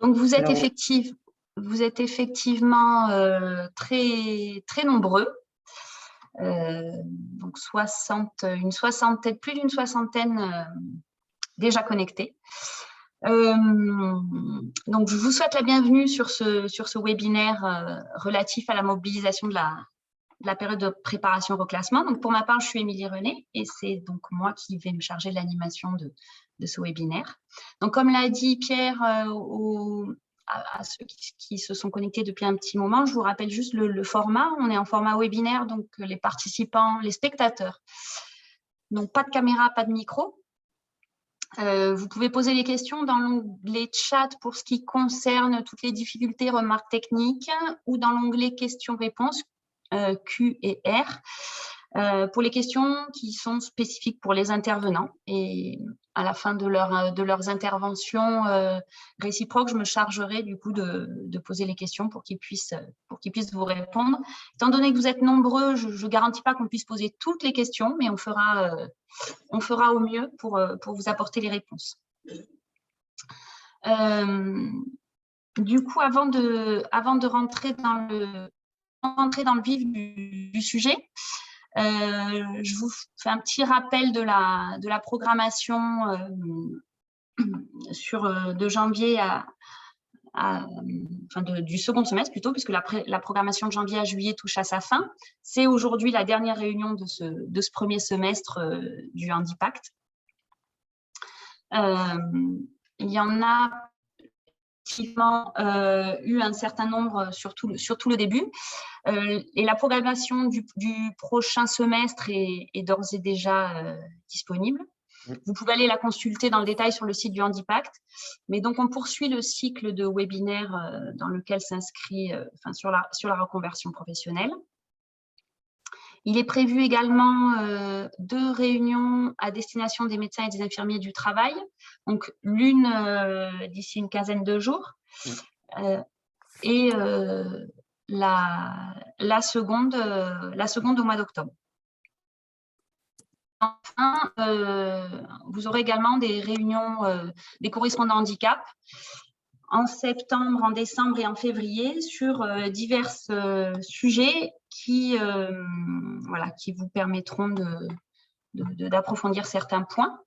Donc, vous êtes, Alors, effectivement très, très nombreux. Donc, une soixantaine, plus d'une soixantaine déjà connectés. Donc, je vous souhaite la bienvenue sur ce webinaire relatif à la mobilisation de la période de préparation au reclassement. Donc, pour ma part, je suis Émilie René et c'est donc moi qui vais me charger de l'animation de ce webinaire. Donc, comme l'a dit Pierre à ceux qui se sont connectés depuis un petit moment, je vous rappelle juste le format. On est en format webinaire, donc les participants, les spectateurs, donc pas de caméra, pas de micro. Vous pouvez poser les questions dans l'onglet chat pour ce qui concerne toutes les difficultés, remarques techniques ou dans l'onglet questions-réponses Q et R pour les questions qui sont spécifiques pour les intervenants. Et à la fin de leurs interventions réciproques, je me chargerai du coup de poser les questions pour qu'ils puissent vous répondre. Étant donné que vous êtes nombreux, je ne garantis pas qu'on puisse poser toutes les questions, mais on fera au mieux pour vous apporter les réponses. Du coup, avant de rentrer dans le vif du sujet, je vous fais un petit rappel de la programmation de janvier du second semestre plutôt, puisque la programmation de janvier à juillet touche à sa fin. C'est aujourd'hui la dernière réunion de ce premier semestre du Handipact. Il y en a effectivement eu un certain nombre, surtout le début. Et la programmation du prochain semestre est d'ores et déjà disponible. Vous pouvez aller la consulter dans le détail sur le site du Handipact. Mais donc, on poursuit le cycle de webinaires dans lequel s'inscrit sur la reconversion professionnelle. Il est prévu également 2 réunions à destination des médecins et des infirmiers du travail. Donc, l'une d'ici une quinzaine de jours et la seconde au mois d'octobre. Enfin, vous aurez également des réunions des correspondants handicap en septembre, en décembre et en février sur divers sujets qui vous permettront d'approfondir certains points.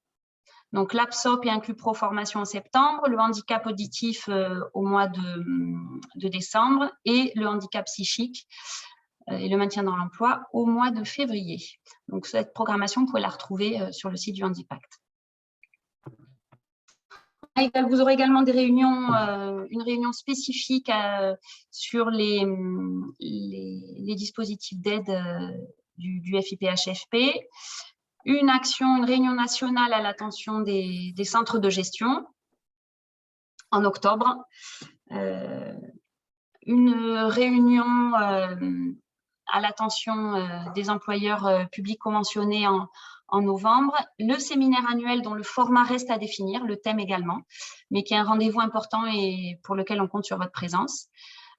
Donc, l'APSOP et Inclus Pro formation en septembre, le handicap auditif au mois de décembre et le handicap psychique et le maintien dans l'emploi au mois de février. Donc, cette programmation, vous pouvez la retrouver sur le site du Handipact. Vous aurez également des réunions, une réunion spécifique sur les dispositifs d'aide du FIPHFP, une réunion nationale à l'attention des centres de gestion en octobre, une réunion à l'attention des employeurs publics conventionnés en novembre, le séminaire annuel dont le format reste à définir, le thème également, mais qui est un rendez-vous important et pour lequel on compte sur votre présence.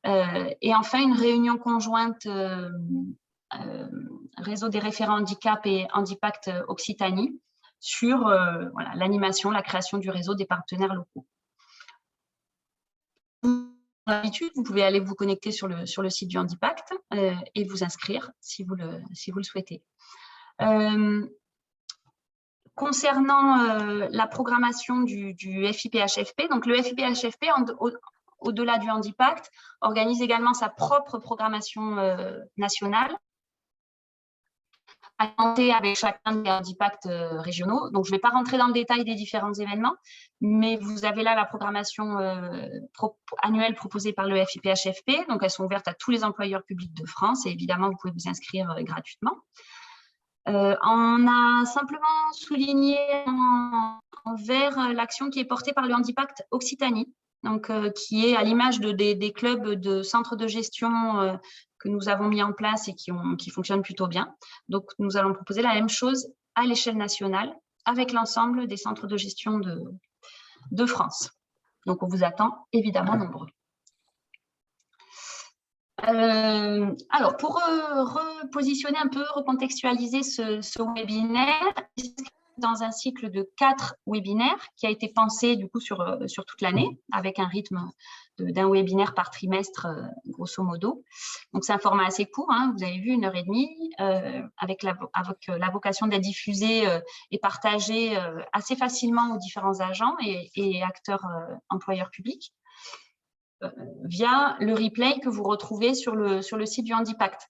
Et enfin, une réunion conjointe réseau des référents handicap et Handipact Occitanie sur l'animation, la création du réseau des partenaires locaux. D'habitude, vous pouvez aller vous connecter sur le site du Handipact et vous inscrire si vous le souhaitez. Concernant la programmation du FIPHFP, donc le FIPHFP, au-delà du Handipact, organise également sa propre programmation nationale, avec chacun des handipacts régionaux. Donc, je ne vais pas rentrer dans le détail des différents événements, mais vous avez là la programmation annuelle proposée par le FIPHFP. Donc, elles sont ouvertes à tous les employeurs publics de France et évidemment, vous pouvez vous inscrire gratuitement. On a simplement souligné en vert l'action qui est portée par le Handipact Occitanie, donc, qui est à l'image des clubs de centres de gestion que nous avons mis en place et qui fonctionnent plutôt bien. Donc, nous allons proposer la même chose à l'échelle nationale avec l'ensemble des centres de gestion de France. Donc, on vous attend évidemment nombreux. Alors, pour repositionner un peu, recontextualiser ce webinaire, dans un cycle de 4 webinaires qui a été pensé du coup sur toute l'année, avec un rythme d'un webinaire par trimestre, grosso modo. Donc, c'est un format assez court, hein, vous avez vu, 1h30, avec la vocation d'être diffusé et partagé assez facilement aux différents agents et acteurs employeurs publics via le replay que vous retrouvez sur le site du Handipact.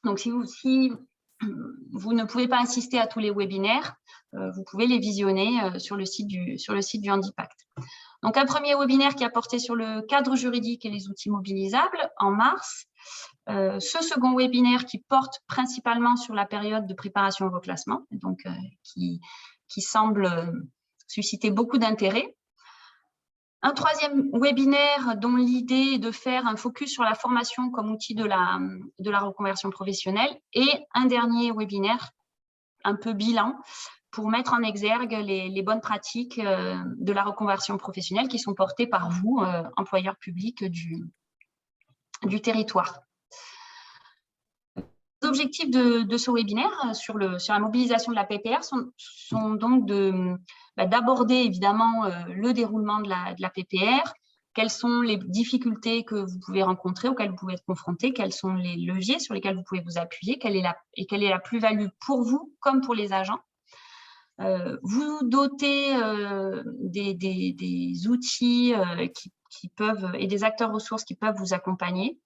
Donc, si vous ne pouvez pas assister à tous les webinaires, vous pouvez les visionner sur le site du Handipact. Donc, un premier webinaire qui a porté sur le cadre juridique et les outils mobilisables en mars. Ce second webinaire qui porte principalement sur la période de préparation au reclassement, donc qui semble susciter beaucoup d'intérêt. Un troisième webinaire dont l'idée est de faire un focus sur la formation comme outil de la reconversion professionnelle, et un dernier webinaire un peu bilan pour mettre en exergue les bonnes pratiques de la reconversion professionnelle qui sont portées par vous, employeurs publics du territoire. Les objectifs de ce webinaire sur la mobilisation de la PPR sont donc d'aborder évidemment le déroulement de la PPR, quelles sont les difficultés que vous pouvez rencontrer, auxquelles vous pouvez être confrontés, quels sont les leviers sur lesquels vous pouvez vous appuyer, quelle est la plus-value pour vous comme pour les agents. Vous doter des outils qui peuvent, et des acteurs ressources qui peuvent vous accompagner.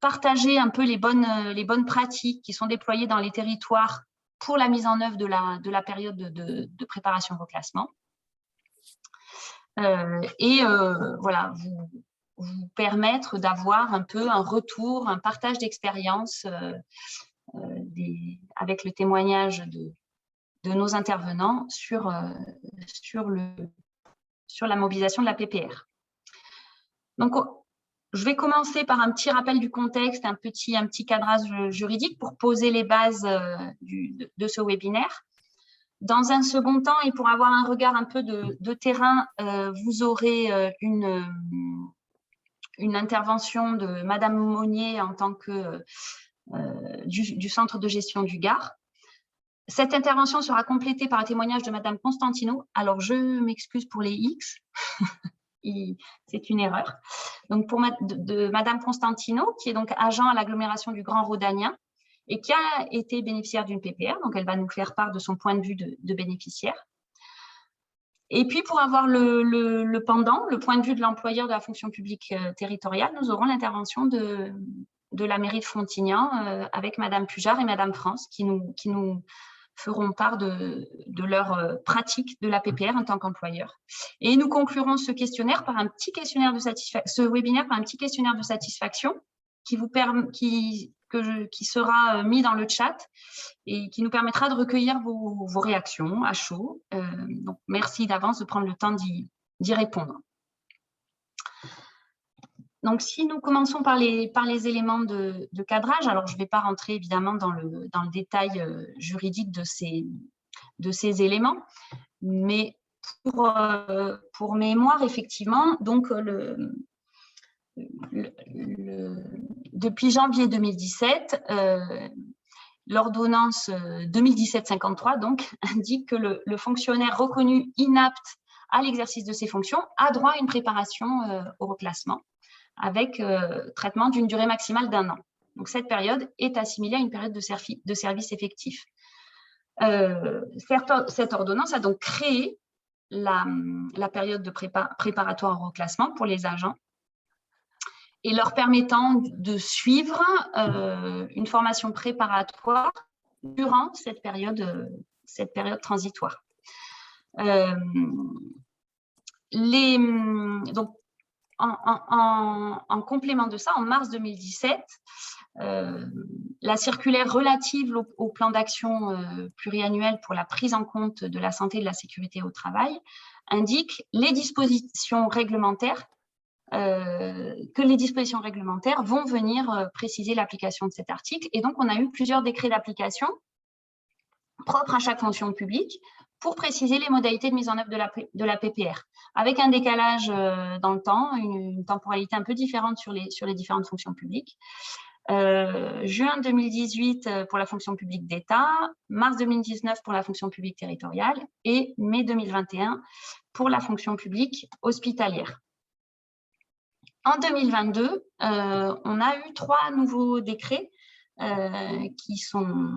Partager un peu les bonnes pratiques qui sont déployées dans les territoires pour la mise en œuvre de la période de préparation au reclassement. Voilà, vous permettre d'avoir un peu un retour, un partage d'expérience avec le témoignage de nos intervenants sur la mobilisation de la PPR. Donc, je vais commencer par un petit rappel du contexte, un petit cadrage juridique pour poser les bases de ce webinaire. Dans un second temps, et pour avoir un regard un peu de terrain, vous aurez une intervention de Madame Monnier en tant que du Centre de gestion du Gard. Cette intervention sera complétée par un témoignage de Madame Constantino. Alors, je m'excuse pour les X. C'est une erreur. Donc, de Madame Constantino, qui est donc agent à l'agglomération du Grand Rhodanien et qui a été bénéficiaire d'une PPR. Donc, elle va nous faire part de son point de vue de bénéficiaire. Et puis, pour avoir le pendant, le point de vue de l'employeur de la fonction publique territoriale, nous aurons l'intervention de la mairie de Frontignan avec Madame Pujard et Madame France qui nous feront part de leur pratique de la PPR en tant qu'employeur. Et nous conclurons ce webinaire par un petit questionnaire de satisfaction qui sera mis dans le chat et qui nous permettra de recueillir vos réactions à chaud. Donc, merci d'avance de prendre le temps d'y répondre. Donc, si nous commençons par les éléments de cadrage, alors je ne vais pas rentrer évidemment dans le détail juridique de ces éléments, mais pour mémoire, effectivement, donc depuis janvier 2017, l'ordonnance 2017-53 donc indique que le fonctionnaire reconnu inapte à l'exercice de ses fonctions a droit à une préparation au reclassement, avec traitement d'une durée maximale d'1 an. Donc, cette période est assimilée à une période de service effectif. Cette ordonnance a donc créé la période de préparatoire au reclassement pour les agents et leur permettant de suivre une formation préparatoire durant cette période transitoire. Donc, en complément de ça, en mars 2017, la circulaire relative au plan d'action pluriannuel pour la prise en compte de la santé et de la sécurité au travail indique que les dispositions réglementaires vont venir préciser l'application de cet article. Et donc, on a eu plusieurs décrets d'application propres à chaque fonction publique pour préciser les modalités de mise en œuvre de la PPR, avec un décalage dans le temps, une temporalité un peu différente sur les différentes fonctions publiques. juin 2018 pour la fonction publique d'État, mars 2019 pour la fonction publique territoriale et mai 2021 pour la fonction publique hospitalière. En 2022, on a eu 3 nouveaux décrets qui sont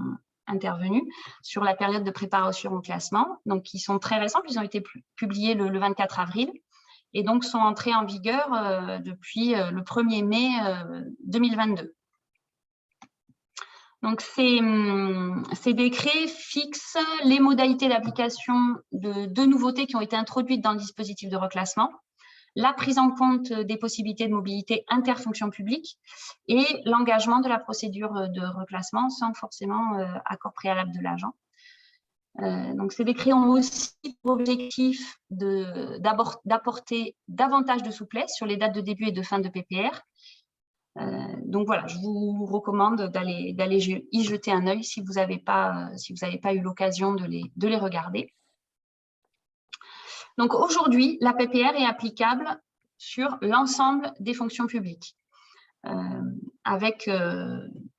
intervenus sur la période de préparation au classement, donc qui sont très récents, ils ont été publiés le 24 avril et donc sont entrés en vigueur depuis le 1er mai 2022. Donc, ces décrets fixent les modalités d'application de 2 nouveautés qui ont été introduites dans le dispositif de reclassement, la prise en compte des possibilités de mobilité interfonction publique et l'engagement de la procédure de reclassement sans forcément accord préalable de l'agent. Donc, ces décrets ont aussi pour objectif d'apporter davantage de souplesse sur les dates de début et de fin de PPR. Donc voilà, je vous recommande d'aller y jeter un œil si vous n'avez pas eu l'occasion de les regarder. Donc aujourd'hui, la PPR est applicable sur l'ensemble des fonctions publiques, avec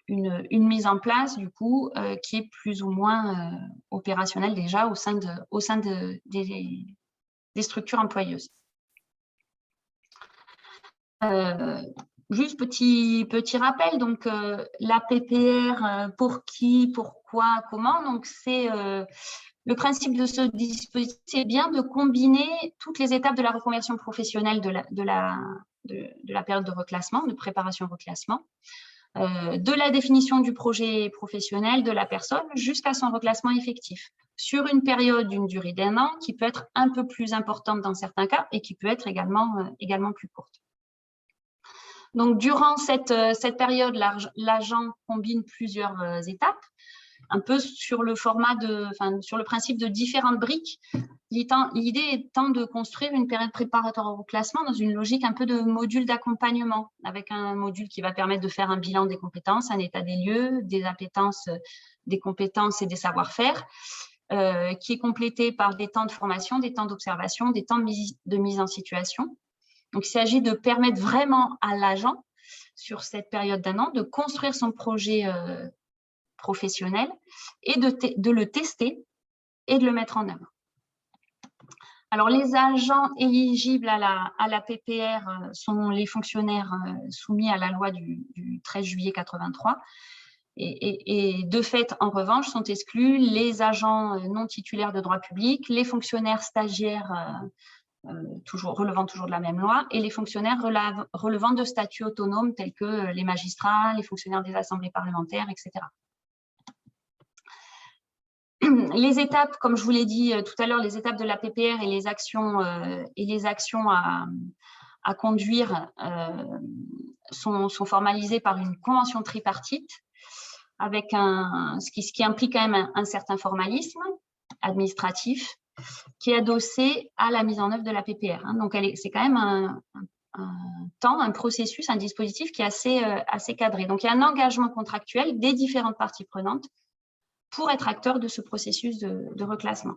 une mise en place du coup qui est plus ou moins opérationnelle déjà au sein des structures employeuses. Juste petit rappel, donc la PPR, pour qui, pourquoi, comment, donc c'est le principe de ce dispositif, c'est bien de combiner toutes les étapes de la reconversion professionnelle de la période de reclassement, de préparation au reclassement, de la définition du projet professionnel de la personne jusqu'à son reclassement effectif, sur une période d'une durée d'1 an qui peut être un peu plus importante dans certains cas et qui peut être également plus courte. Donc, durant cette période, l'agent combine plusieurs étapes, un peu sur le principe de différentes briques. L'idée étant de construire une période préparatoire au reclassement dans une logique un peu de module d'accompagnement, avec un module qui va permettre de faire un bilan des compétences, un état des lieux, des appétences, des compétences et des savoir-faire, qui est complété par des temps de formation, des temps d'observation, des temps de mise en situation. Donc, il s'agit de permettre vraiment à l'agent, sur cette période d'1 an, de construire son projet professionnel et de le tester et de le mettre en œuvre. Alors, les agents éligibles à la PPR sont les fonctionnaires soumis à la loi du 13 juillet 83. Et de fait, en revanche, sont exclus les agents non titulaires de droit public, les fonctionnaires stagiaires relevant toujours de la même loi, et les fonctionnaires relevant de statuts autonomes tels que les magistrats, les fonctionnaires des assemblées parlementaires, etc. Les étapes, comme je vous l'ai dit tout à l'heure, les étapes de la PPR et les actions à conduire sont formalisées par une convention tripartite, avec ce qui implique quand même un certain formalisme administratif, qui est adossé à la mise en œuvre de la PPR. Donc, c'est quand même un processus, un dispositif qui est assez cadré. Donc, il y a un engagement contractuel des différentes parties prenantes pour être acteur de ce processus de reclassement.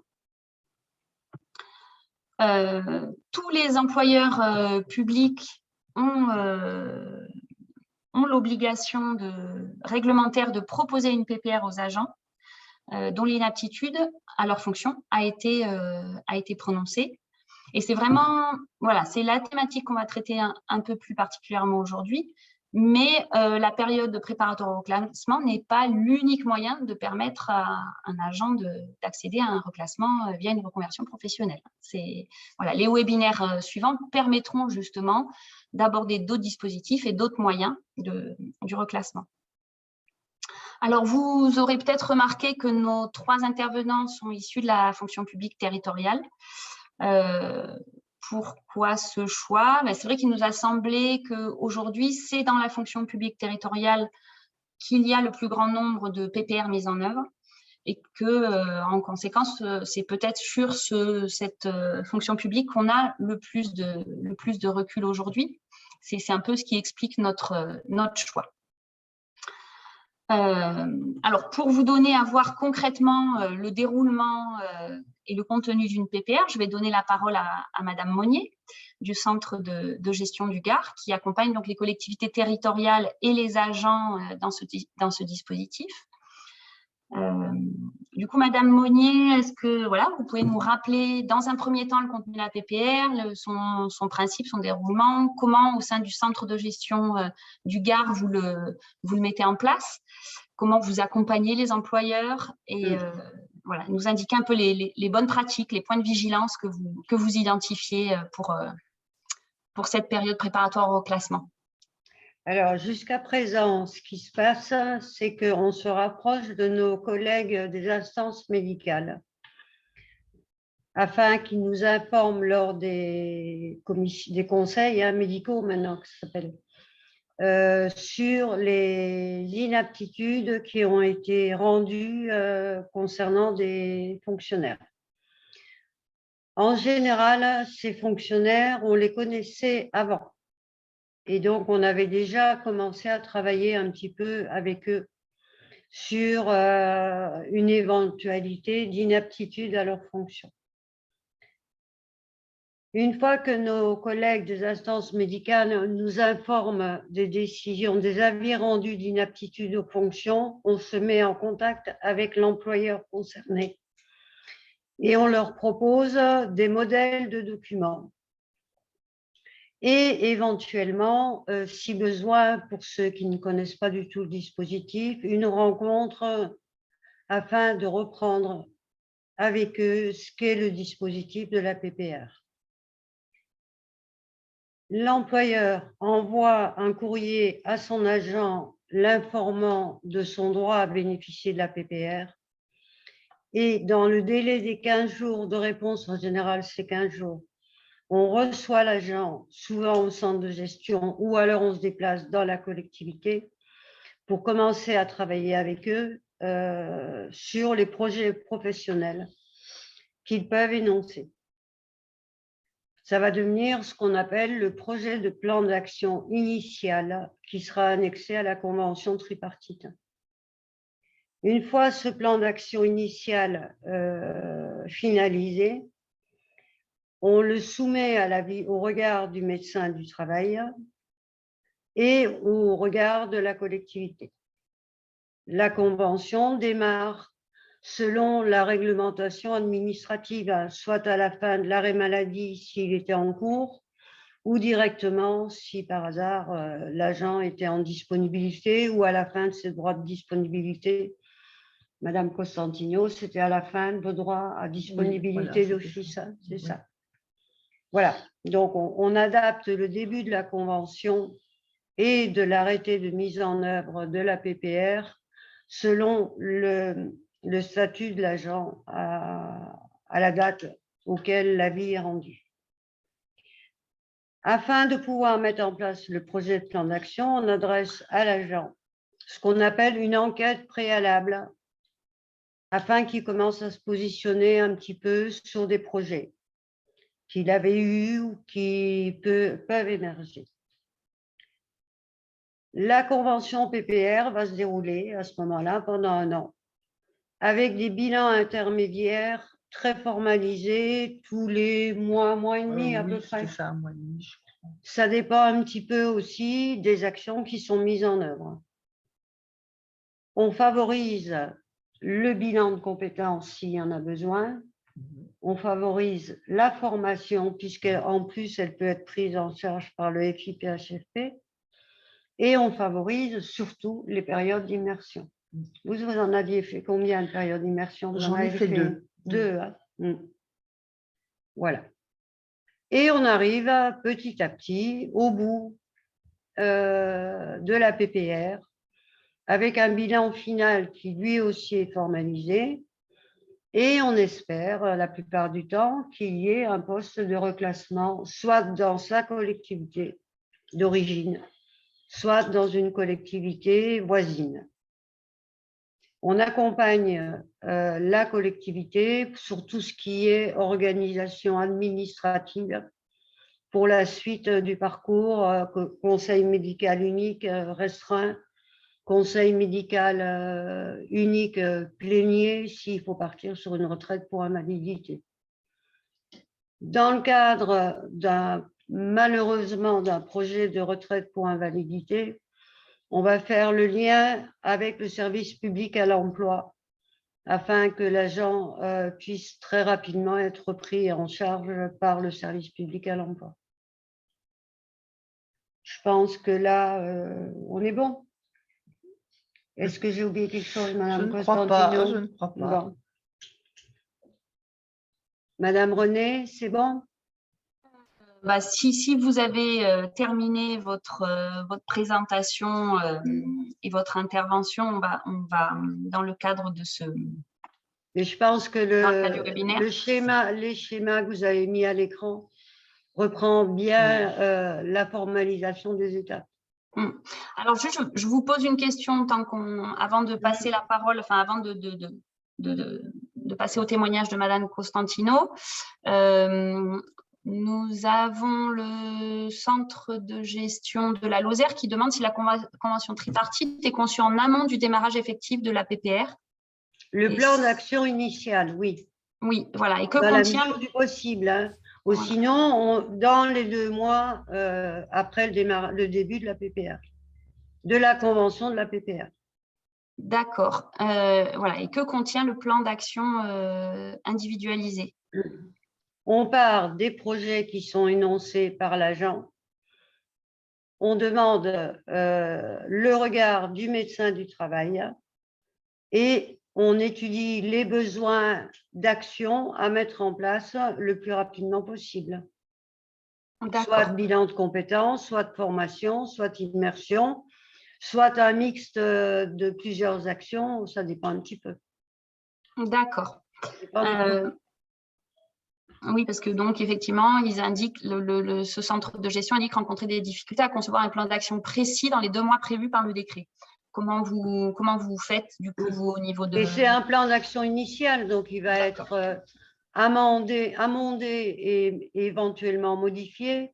Tous les employeurs publics ont l'obligation réglementaire de proposer une PPR aux agents dont l'inaptitude à leur fonction a été prononcée. Et c'est vraiment, voilà, c'est la thématique qu'on va traiter un peu plus particulièrement aujourd'hui, mais la période de préparatoire au reclassement n'est pas l'unique moyen de permettre à un agent d'accéder à un reclassement via une reconversion professionnelle. Voilà, les webinaires suivants permettront justement d'aborder d'autres dispositifs et d'autres moyens du reclassement. Alors, vous aurez peut-être remarqué que nos 3 intervenants sont issus de la fonction publique territoriale. Pourquoi ce choix? C'est vrai qu'il nous a semblé qu'aujourd'hui, c'est dans la fonction publique territoriale qu'il y a le plus grand nombre de PPR mises en œuvre et que, en conséquence, c'est peut-être sur cette fonction publique qu'on a le plus de recul aujourd'hui. C'est un peu ce qui explique notre choix. Alors, pour vous donner à voir concrètement le déroulement et le contenu d'une PPR, je vais donner la parole à Madame Monnier du Centre de gestion du Gard, qui accompagne donc les collectivités territoriales et les agents dans ce dispositif. Du coup, Madame Monnier, est-ce que vous pouvez nous rappeler dans un premier temps le contenu de la PPR, son principe, son déroulement, comment au sein du centre de gestion du Gard vous le mettez en place, comment vous accompagnez les employeurs et nous indiquer un peu les bonnes pratiques, les points de vigilance que vous identifiez pour cette période préparatoire au classement. Alors, jusqu'à présent, ce qui se passe, c'est qu'on se rapproche de nos collègues des instances médicales afin qu'ils nous informent lors des conseils médicaux, maintenant que ça s'appelle, sur les inaptitudes qui ont été rendues concernant des fonctionnaires. En général, ces fonctionnaires, on les connaissait avant. Et donc, on avait déjà commencé à travailler un petit peu avec eux sur une éventualité d'inaptitude à leur fonction. Une fois que nos collègues des instances médicales nous informent des décisions, des avis rendus d'inaptitude aux fonctions, on se met en contact avec l'employeur concerné et on leur propose des modèles de documents. Et éventuellement, si besoin, pour ceux qui ne connaissent pas du tout le dispositif, une rencontre afin de reprendre avec eux ce qu'est le dispositif de la PPR. L'employeur envoie un courrier à son agent l'informant de son droit à bénéficier de la PPR et dans le délai des 15 jours de réponse, en général c'est 15 jours, on reçoit l'agent, souvent au centre de gestion, ou alors on se déplace dans la collectivité pour commencer à travailler avec eux sur les projets professionnels qu'ils peuvent énoncer. Ça va devenir ce qu'on appelle le projet de plan d'action initial qui sera annexé à la convention tripartite. Une fois ce plan d'action initial finalisé, on le soumet au regard du médecin du travail et au regard de la collectivité. La convention démarre selon la réglementation administrative, soit à la fin de l'arrêt maladie s'il était en cours, ou directement si par hasard l'agent était en disponibilité ou à la fin de ses droits de disponibilité. Madame Costantino, c'était à la fin de vos droits à disponibilité d'office, c'est ça. Voilà, donc on adapte le début de la convention et de l'arrêté de mise en œuvre de la PPR selon le statut de l'agent à la date auquel l'avis est rendu. Afin de pouvoir mettre en place le projet de plan d'action, on adresse à l'agent ce qu'on appelle une enquête préalable afin qu'il commence à se positionner un petit peu sur des projets qu'il avait eus ou qui peuvent émerger. La convention PPR va se dérouler à ce moment-là pendant 1 an, avec des bilans intermédiaires très formalisés tous les mois et demi à peu près. C'est ça, un mois et demi, je crois. Ça dépend un petit peu aussi des actions qui sont mises en œuvre. On favorise le bilan de compétences s'il y en a besoin. On favorise la formation, puisqu'en plus, elle peut être prise en charge par le FIPHFP. Et on favorise surtout les périodes d'immersion. Vous en aviez fait combien de périodes d'immersion? J'en ai fait 2. 2, hein. Voilà. Et on arrive petit à petit au bout de la PPR avec un bilan final qui lui aussi est formalisé. Et on espère, la plupart du temps, qu'il y ait un poste de reclassement, soit dans sa collectivité d'origine, soit dans une collectivité voisine. On accompagne la collectivité sur tout ce qui est organisation administrative pour la suite du parcours, conseil médical unique restreint conseil médical unique plénier s'il faut partir sur une retraite pour invalidité. Dans le cadre malheureusement d'un projet de retraite pour invalidité, on va faire le lien avec le service public à l'emploi afin que l'agent puisse très rapidement être pris en charge par le service public à l'emploi. Je pense que là, on est bon. Est-ce que j'ai oublié quelque chose, Madame Costantino? Je ne crois pas. Bon. Madame René, c'est bon? Si vous avez terminé votre présentation et votre intervention, on va dans le cadre de ce... Mais je pense que les schémas que vous avez mis à l'écran reprend bien la formalisation des étapes. Alors, je vous pose une question avant de passer la parole, enfin, avant de passer au témoignage de Madame Costantino. Nous avons le centre de gestion de la Lozère qui demande si la convention tripartite est conçue en amont du démarrage effectif de la PPR. Le plan d'action initial, oui. Oui, voilà. Et que dans contient... la mesure du possible. Hein. Ou Voilà. Sinon, dans les 2 mois après le début de la PPR, de la convention de la PPR. D'accord. Voilà. Et que contient le plan d'action individualisé? On part des projets qui sont énoncés par l'agent. On demande le regard du médecin du travail et on étudie les besoins d'action à mettre en place le plus rapidement possible. Soit de bilan de compétences, soit de formation, soit immersion, soit un mixte de plusieurs actions, ça dépend un petit peu. D'accord. Oui, parce que donc effectivement, ils indiquent, ce centre de gestion indique rencontrer des difficultés à concevoir un plan d'action précis dans les 2 mois prévus par le décret. Comment vous faites du coup vous, au niveau de... Et c'est un plan d'action initial, donc il va être amendé et éventuellement modifié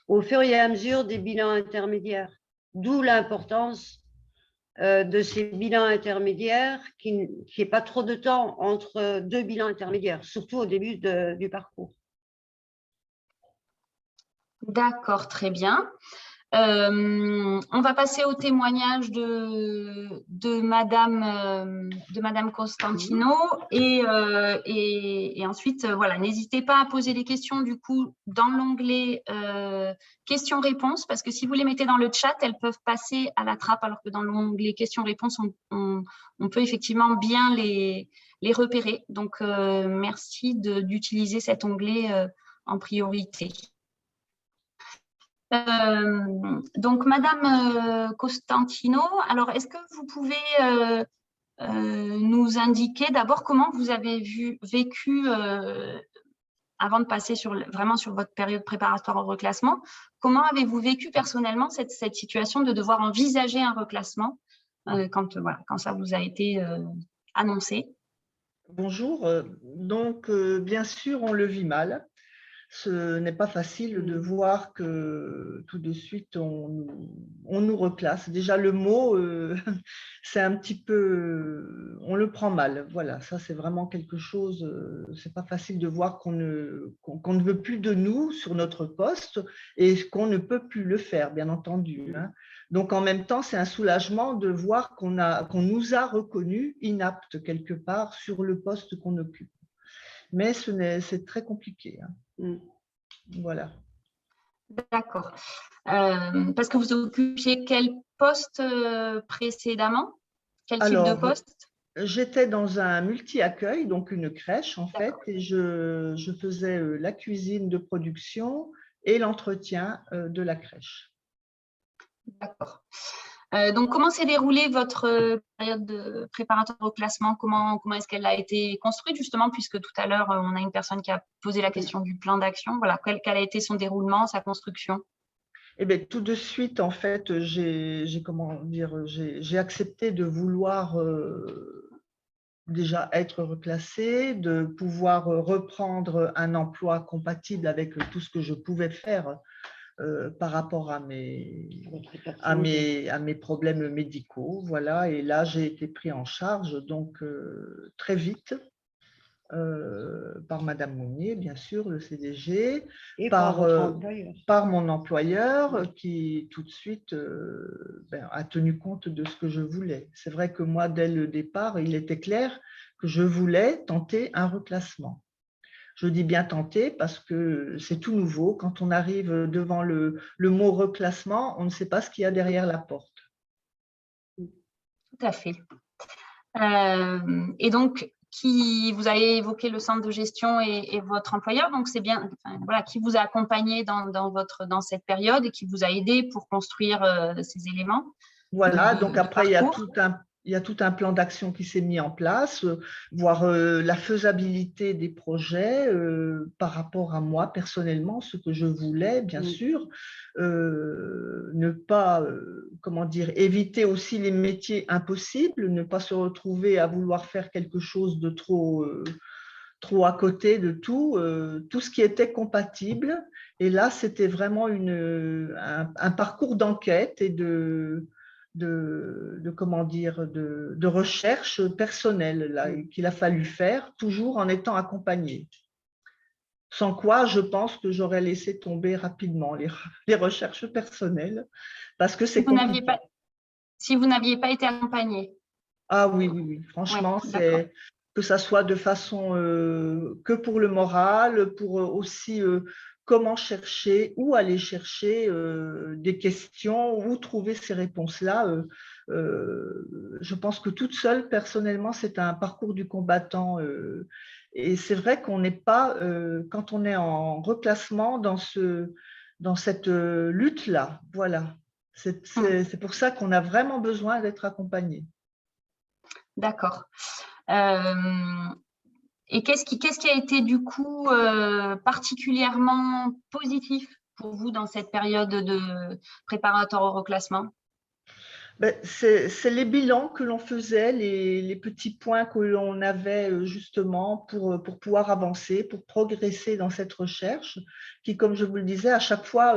au fur et à mesure des bilans intermédiaires. D'où l'importance de ces bilans intermédiaires, qu'il n'y ait pas trop de temps entre 2 bilans intermédiaires, surtout au début du parcours. D'accord, très bien. On va passer au témoignage de Madame Costantino et ensuite, voilà, n'hésitez pas à poser des questions du coup dans l'onglet questions-réponses parce que si vous les mettez dans le chat, elles peuvent passer à la trappe alors que dans l'onglet questions-réponses, on peut effectivement bien les repérer. Donc, merci d'utiliser cet onglet en priorité. Donc, Madame Costantino, alors est-ce que vous pouvez nous indiquer d'abord comment vous avez vécu, avant de passer vraiment sur votre période préparatoire au reclassement, comment avez-vous vécu personnellement cette situation de devoir envisager un reclassement quand ça vous a été annoncé? Bonjour, donc bien sûr on le vit mal. Ce n'est pas facile de voir que tout de suite on nous reclasse. Déjà le mot, c'est un petit peu, on le prend mal. Voilà, ça c'est vraiment quelque chose, c'est pas facile de voir qu'on ne veut plus de nous sur notre poste et qu'on ne peut plus le faire, bien entendu. Hein. Donc en même temps, c'est un soulagement de voir qu'on nous a reconnus inaptes quelque part sur le poste qu'on occupe. Mais c'est très compliqué. Hein. Voilà. D'accord. Parce que vous occupiez quel poste précédemment? Quel type de poste? J'étais dans un multi-accueil, donc une crèche en fait, et je faisais la cuisine de production et l'entretien de la crèche. D'accord. Donc, comment s'est déroulée votre période de préparatoire au classement? Comment est-ce qu'elle a été construite, justement, puisque tout à l'heure, on a une personne qui a posé la question du plan d'action. Voilà, quel a été son déroulement, sa construction? Eh bien, tout de suite, en fait, j'ai accepté de vouloir déjà être reclassée, de pouvoir reprendre un emploi compatible avec tout ce que je pouvais faire par rapport à Votre personnalité. mes problèmes médicaux. Voilà, et là, j'ai été pris en charge donc très vite par Madame Mounier, bien sûr, le CDG, Et par votre employeur. par mon employeur qui tout de suite a tenu compte de ce que je voulais. C'est vrai que moi, dès le départ, il était clair que je voulais tenter un reclassement. Je dis bien tenter parce que c'est tout nouveau. Quand on arrive devant le mot reclassement, on ne sait pas ce qu'il y a derrière la porte. Tout à fait. Et donc, vous avez évoqué le centre de gestion et votre employeur, donc c'est bien, enfin, voilà, qui vous a accompagné dans cette période et qui vous a aidé pour construire ces éléments. Voilà, donc après, il y a tout un plan d'action qui s'est mis en place, voir la faisabilité des projets par rapport à moi personnellement, ce que je voulais, bien sûr, ne pas, éviter aussi les métiers impossibles, ne pas se retrouver à vouloir faire quelque chose de trop à côté de tout ce qui était compatible. Et là, c'était vraiment un parcours d'enquête et de recherche personnelle là, qu'il a fallu faire, toujours en étant accompagné. Sans quoi, je pense que j'aurais laissé tomber rapidement les recherches personnelles, parce que c'est compliqué. Si vous n'aviez pas été accompagné. Ah oui, franchement, ouais, c'est que ça soit de façon que pour le moral, pour aussi comment chercher, où aller chercher des questions, où trouver ces réponses-là. Je pense que toute seule, personnellement, c'est un parcours du combattant. Et c'est vrai qu'on n'est pas, quand on est en reclassement dans cette lutte-là, voilà. C'est pour ça qu'on a vraiment besoin d'être accompagné. D'accord. Et qu'est-ce qui a été du coup particulièrement positif pour vous dans cette période de préparatoire au reclassement? C'est les bilans que l'on faisait, les petits points que l'on avait justement pour pouvoir avancer, pour progresser dans cette recherche qui, comme je vous le disais, à chaque fois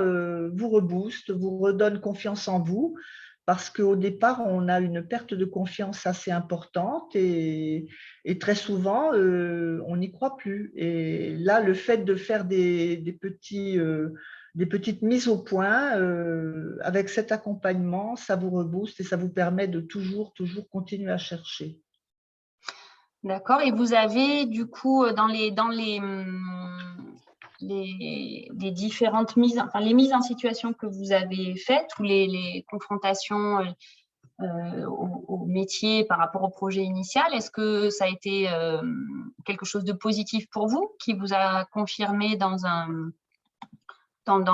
vous rebooste, vous redonne confiance en vous, parce qu'au départ, on a une perte de confiance assez importante et très souvent, on n'y croit plus. Et là, le fait de faire des petites mises au point avec cet accompagnement, ça vous rebooste et ça vous permet de toujours continuer à chercher. D'accord. Et vous avez du coup dans les différentes mises, enfin les mises en situation que vous avez faites ou les confrontations au métier par rapport au projet initial, est-ce que ça a été quelque chose de positif pour vous, qui vous a confirmé dans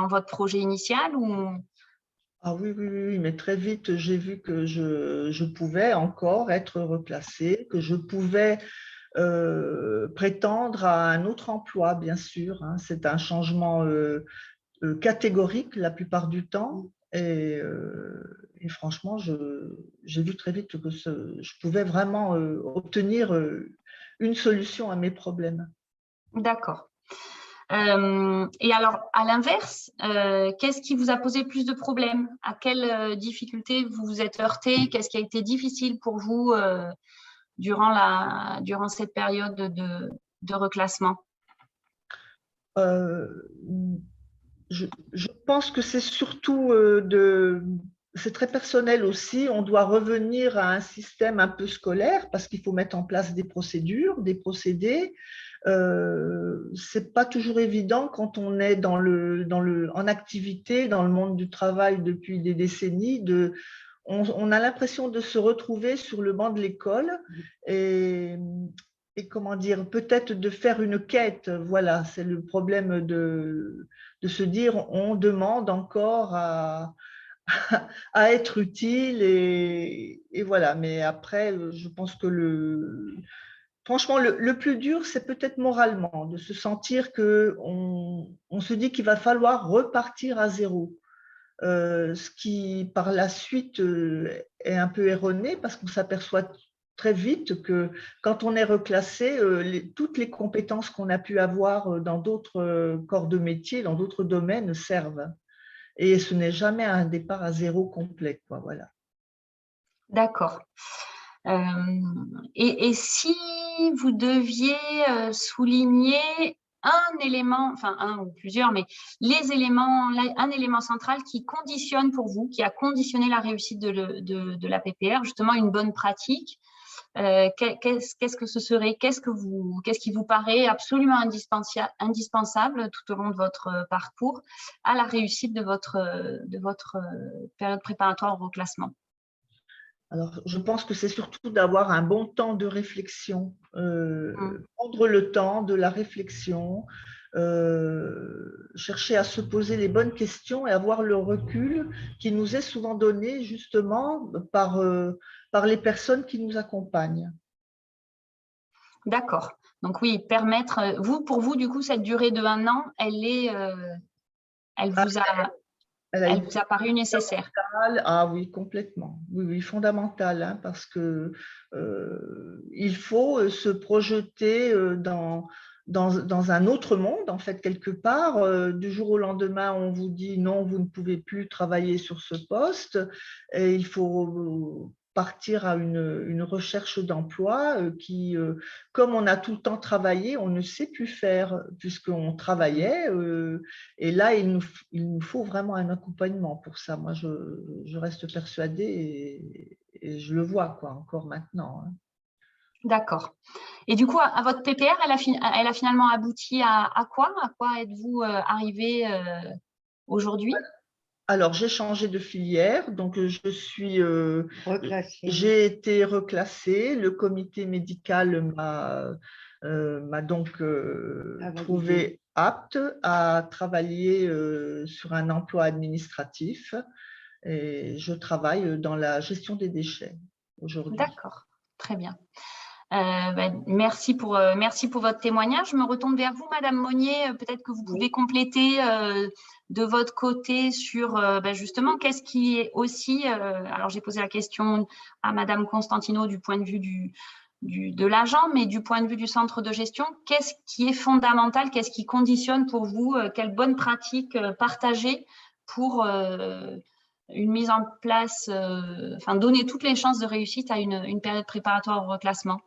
votre projet initial ou... Ah oui, mais très vite, j'ai vu que je pouvais encore être replacée, que je pouvais prétendre à un autre emploi, bien sûr. Hein. C'est un changement catégorique la plupart du temps. Et franchement, j'ai vu très vite que je pouvais vraiment obtenir une solution à mes problèmes. D'accord. Et alors, à l'inverse, qu'est-ce qui vous a posé plus de problèmes? À quelles difficultés vous vous êtes heurté? Qu'est-ce qui a été difficile pour vous durant cette période de reclassement? Je pense que c'est surtout c'est très personnel aussi. On doit revenir à un système un peu scolaire parce qu'il faut mettre en place des procédures, des procédés. C'est pas toujours évident quand on est en activité dans le monde du travail depuis des décennies. On a l'impression de se retrouver sur le banc de l'école et comment dire, peut-être de faire une quête. Voilà, c'est le problème de se dire on demande encore à être utile et voilà. Mais après, je pense que franchement, le plus dur, c'est peut-être moralement, de se sentir qu'on se dit qu'il va falloir repartir à zéro. Ce qui, par la suite, est un peu erroné parce qu'on s'aperçoit très vite que quand on est reclassé, toutes les compétences qu'on a pu avoir dans d'autres corps de métier, dans d'autres domaines servent. et ce n'est jamais un départ à zéro complet, quoi, voilà. D'accord. Et si vous deviez souligner un élément, enfin un ou plusieurs, mais un élément central qui conditionne pour vous, qui a conditionné la réussite de la PPR, justement une bonne pratique, qu'est-ce que ce serait? Qu'est-ce qui vous paraît absolument indispensable tout au long de votre parcours à la réussite de votre période préparatoire au reclassement? Alors, je pense que c'est surtout d'avoir un bon temps de réflexion, prendre le temps de la réflexion, chercher à se poser les bonnes questions et avoir le recul qui nous est souvent donné justement par les personnes qui nous accompagnent. D'accord. Donc oui, permettre, pour vous, du coup, cette durée de 1 an, elle vous a, Elle a elle été vous a paru nécessaire. fondamentale. Ah oui, complètement. Oui, oui, fondamentale, hein, parce que il faut se projeter dans un autre monde, en fait, quelque part. Du jour au lendemain, on vous dit non, vous ne pouvez plus travailler sur ce poste, et il faut partir à une recherche d'emploi qui, comme on a tout le temps travaillé, on ne sait plus faire puisqu'on travaillait. Et là, il nous faut vraiment un accompagnement pour ça. Moi, je reste persuadée et je le vois, quoi, encore maintenant, hein. D'accord. Et du coup, à votre PPR, elle a finalement abouti à quoi? À quoi êtes-vous arrivé aujourd'hui? Alors, j'ai changé de filière, donc Reclassé. j'ai été reclassée. Le comité médical m'a donc Validé. trouvé apte à travailler sur un emploi administratif et je travaille dans la gestion des déchets aujourd'hui. D'accord. Très bien. Merci pour votre témoignage. Je me retourne vers vous, Madame Monnier. Peut-être que vous pouvez compléter de votre côté sur justement qu'est-ce qui est aussi. Alors j'ai posé la question à Madame Constantino du point de vue de l'agent, mais du point de vue du centre de gestion, qu'est-ce qui est fondamental, qu'est-ce qui conditionne pour vous, quelles bonnes pratiques partagées pour une mise en place, donner toutes les chances de réussite à une période préparatoire au reclassement?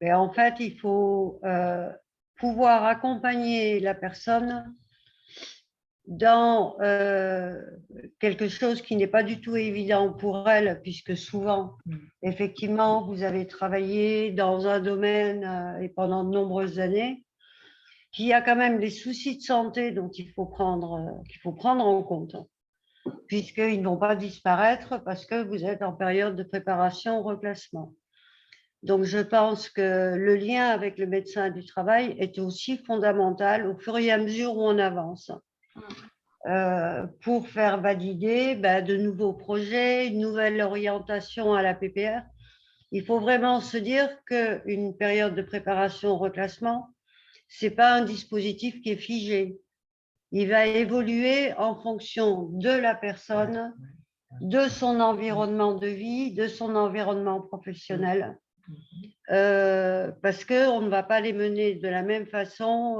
Mais en fait, il faut pouvoir accompagner la personne dans quelque chose qui n'est pas du tout évident pour elle, puisque souvent, effectivement, vous avez travaillé dans un domaine et pendant de nombreuses années, qu'il y a quand même des soucis de santé dont qu'il faut prendre en compte, puisqu'ils ne vont pas disparaître parce que vous êtes en période de préparation au reclassement. Donc, je pense que le lien avec le médecin du travail est aussi fondamental au fur et à mesure où on avance. Pour faire valider de nouveaux projets, une nouvelle orientation à la PPR. Il faut vraiment se dire qu'une période de préparation au reclassement, ce n'est pas un dispositif qui est figé. Il va évoluer en fonction de la personne, de son environnement de vie, de son environnement professionnel. Parce qu'on ne va pas les mener de la même façon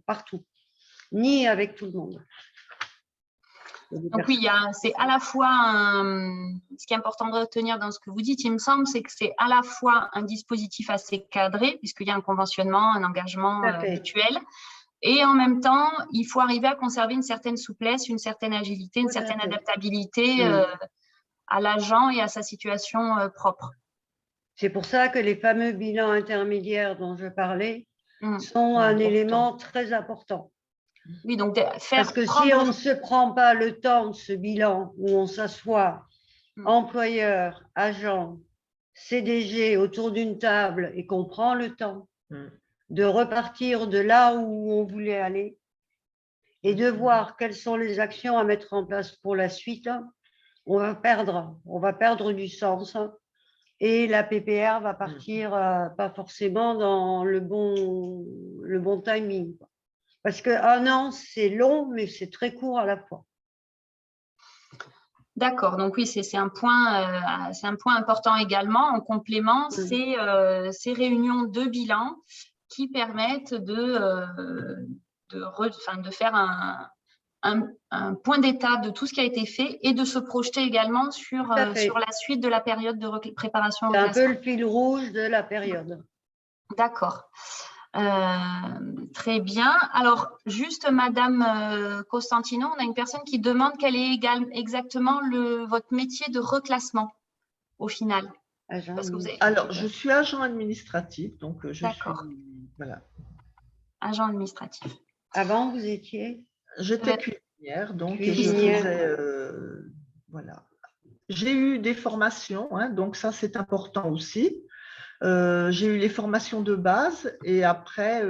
partout, ni avec tout le monde. Donc oui, c'est à la fois ce qui est important de retenir dans ce que vous dites, il me semble, c'est que c'est à la fois un dispositif assez cadré, puisqu'il y a un conventionnement, un engagement mutuel, et en même temps, il faut arriver à conserver une certaine souplesse, une certaine agilité, une certaine adaptabilité à l'agent et à sa situation propre. C'est pour ça que les fameux bilans intermédiaires dont je parlais sont un élément très important. Oui, donc parce que si on ne se prend pas le temps de ce bilan où on s'assoit, employeur, agent, CDG autour d'une table et qu'on prend le temps de repartir de là où on voulait aller et de voir quelles sont les actions à mettre en place pour la suite, on va perdre du sens et la PPR va partir pas forcément dans le bon timing. Parce qu'un an, c'est long, mais c'est très court à la fois. D'accord, donc oui, c'est un point important également. En complément, ces réunions de bilan qui permettent de faire un point d'étape de tout ce qui a été fait et de se projeter également sur, à fait. sur la suite de la période de préparation au C'est un reclassement. peu le fil rouge de la période. D'accord. Très bien. Alors, juste Madame Costantino, on a une personne qui demande quel est exactement votre métier de reclassement au final. Agent Parce que vous avez... Alors, je suis agent administratif, donc je suis… D'accord. Voilà. Agent administratif. Avant, vous étiez J'étais cuisinière, donc et je cuisinière. faisais… voilà. J'ai eu des formations, hein, donc ça, c'est important aussi. J'ai eu les formations de base et après,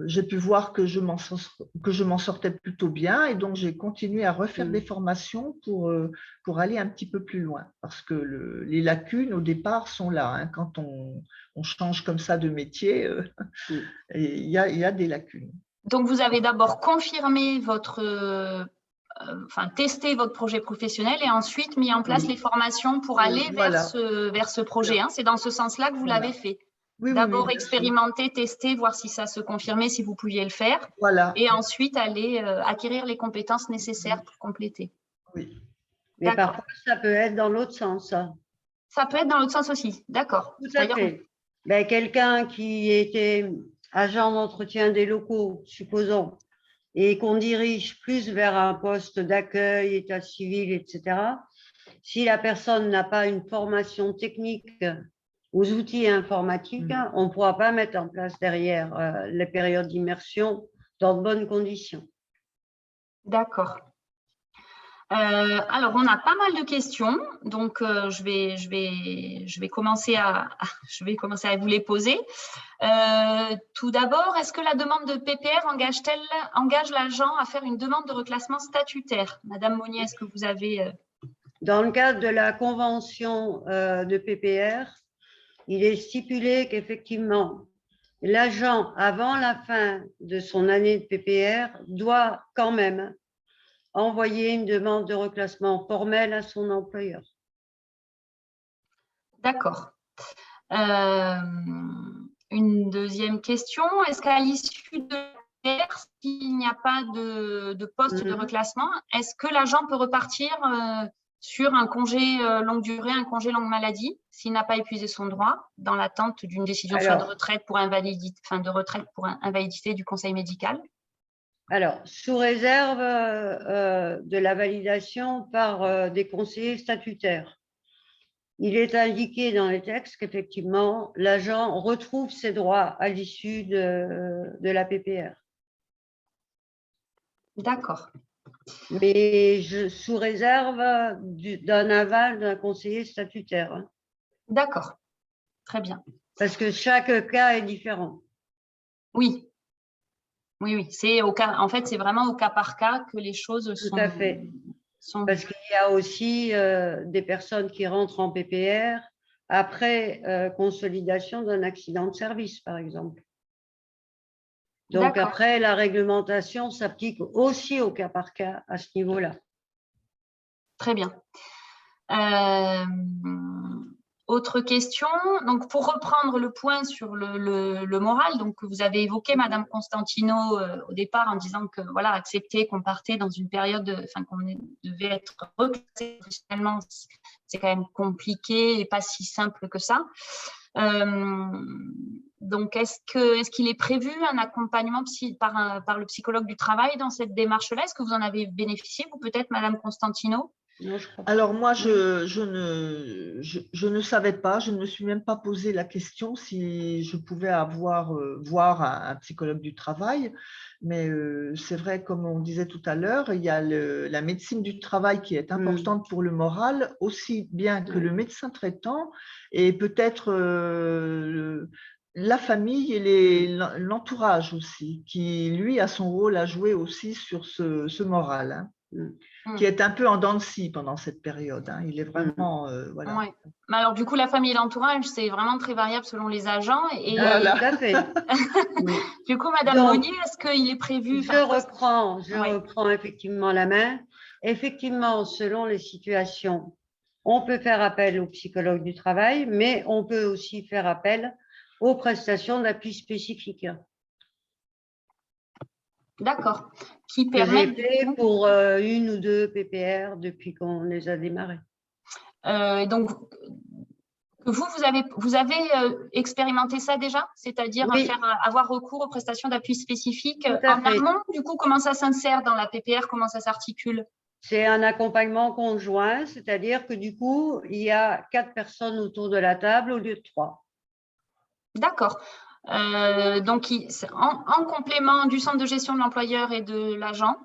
j'ai pu voir que je m'en sortais plutôt bien et donc j'ai continué à refaire des formations pour aller un petit peu plus loin parce que les lacunes au départ sont là. Hein, quand on change comme ça de métier, il y a des lacunes. Donc, vous avez d'abord confirmé testé votre projet professionnel et ensuite mis en place les formations pour aller Voilà. vers ce projet. Hein. C'est dans ce sens-là que vous l'avez fait. Oui, d'abord bien expérimenter, tester, voir si ça se confirmait, si vous pouviez le faire. Voilà. Et ensuite aller acquérir les compétences nécessaires pour compléter. Oui. Mais parfois, ça peut être dans l'autre sens. Ça peut être dans l'autre sens aussi. D'accord. Tout à fait. Ben, quelqu'un qui était agent d'entretien des locaux, supposons, et qu'on dirige plus vers un poste d'accueil, état civil, etc., si la personne n'a pas une formation technique aux outils informatiques, on ne pourra pas mettre en place derrière les périodes d'immersion dans de bonnes conditions. D'accord. Alors, on a pas mal de questions, donc je vais commencer à vous les poser. Tout d'abord, est-ce que la demande de PPR engage l'agent à faire une demande de reclassement statutaire? Madame Monnier, est-ce que vous avez… Dans le cadre de la convention de PPR, il est stipulé qu'effectivement, l'agent, avant la fin de son année de PPR, doit quand même envoyer une demande de reclassement formelle à son employeur. D'accord. Une deuxième question, est-ce qu'à l'issue de PPR, s'il n'y a pas de poste de reclassement, est-ce que l'agent peut repartir sur un congé longue durée, un congé longue maladie, s'il n'a pas épuisé son droit, dans l'attente d'une décision soit de retraite pour invalidité du conseil médical? Alors, sous réserve de la validation par des conseillers statutaires. Il est indiqué dans les textes qu'effectivement, l'agent retrouve ses droits à l'issue de la PPR. D'accord. Mais sous réserve d'un aval d'un conseiller statutaire. Hein. D'accord. Très bien. Parce que chaque cas est différent. Oui. Oui. En fait, c'est vraiment au cas par cas que les choses sont… Tout à fait. Parce qu'il y a aussi des personnes qui rentrent en PPR après consolidation d'un accident de service, par exemple. Donc après, la réglementation s'applique aussi au cas par cas à ce niveau-là. Très bien. Autre question. Donc, pour reprendre le point sur le moral, donc vous avez évoqué, Madame Costantino, au départ en disant que voilà, accepter qu'on partait dans une période, qu'on devait être reclassé professionnellement, c'est quand même compliqué et pas si simple que ça. Donc, est-ce qu'il est prévu un accompagnement par le psychologue du travail dans cette démarche-là? Est-ce que vous en avez bénéficié, ou peut-être Madame Costantino? Non, alors moi, je ne savais pas, je ne me suis même pas posé la question si je pouvais voir un psychologue du travail, mais c'est vrai, comme on disait tout à l'heure, il y a la médecine du travail qui est importante pour le moral, aussi bien que le médecin traitant, et peut-être la famille et l'entourage aussi, qui lui a son rôle à jouer aussi sur ce moral. Hein. Qui est un peu en dents de scie pendant cette période. Hein. Il est vraiment… voilà. Ouais. Mais alors, du coup, la famille et l'entourage, c'est vraiment très variable selon les agents. Et… Voilà. Tout à fait. Du coup, Madame Monnier, est-ce qu'il est prévu… Je reprends effectivement la main. Effectivement, selon les situations, on peut faire appel au psychologue du travail, mais on peut aussi faire appel aux prestations d'appui spécifiques. D'accord. Qui Que j'ai permettent fait pour une ou deux PPR depuis qu'on les a démarrés. donc vous avez expérimenté ça déjà, c'est-à-dire Oui. avoir recours aux prestations d'appui spécifiques Tout à en fait. amont. Du coup, comment ça s'insère dans la PPR, comment ça s'articule? C'est un accompagnement conjoint, c'est-à-dire que du coup, il y a 4 personnes autour de la table au lieu de 3. D'accord. Donc, en complément du centre de gestion de l'employeur et de l'agent,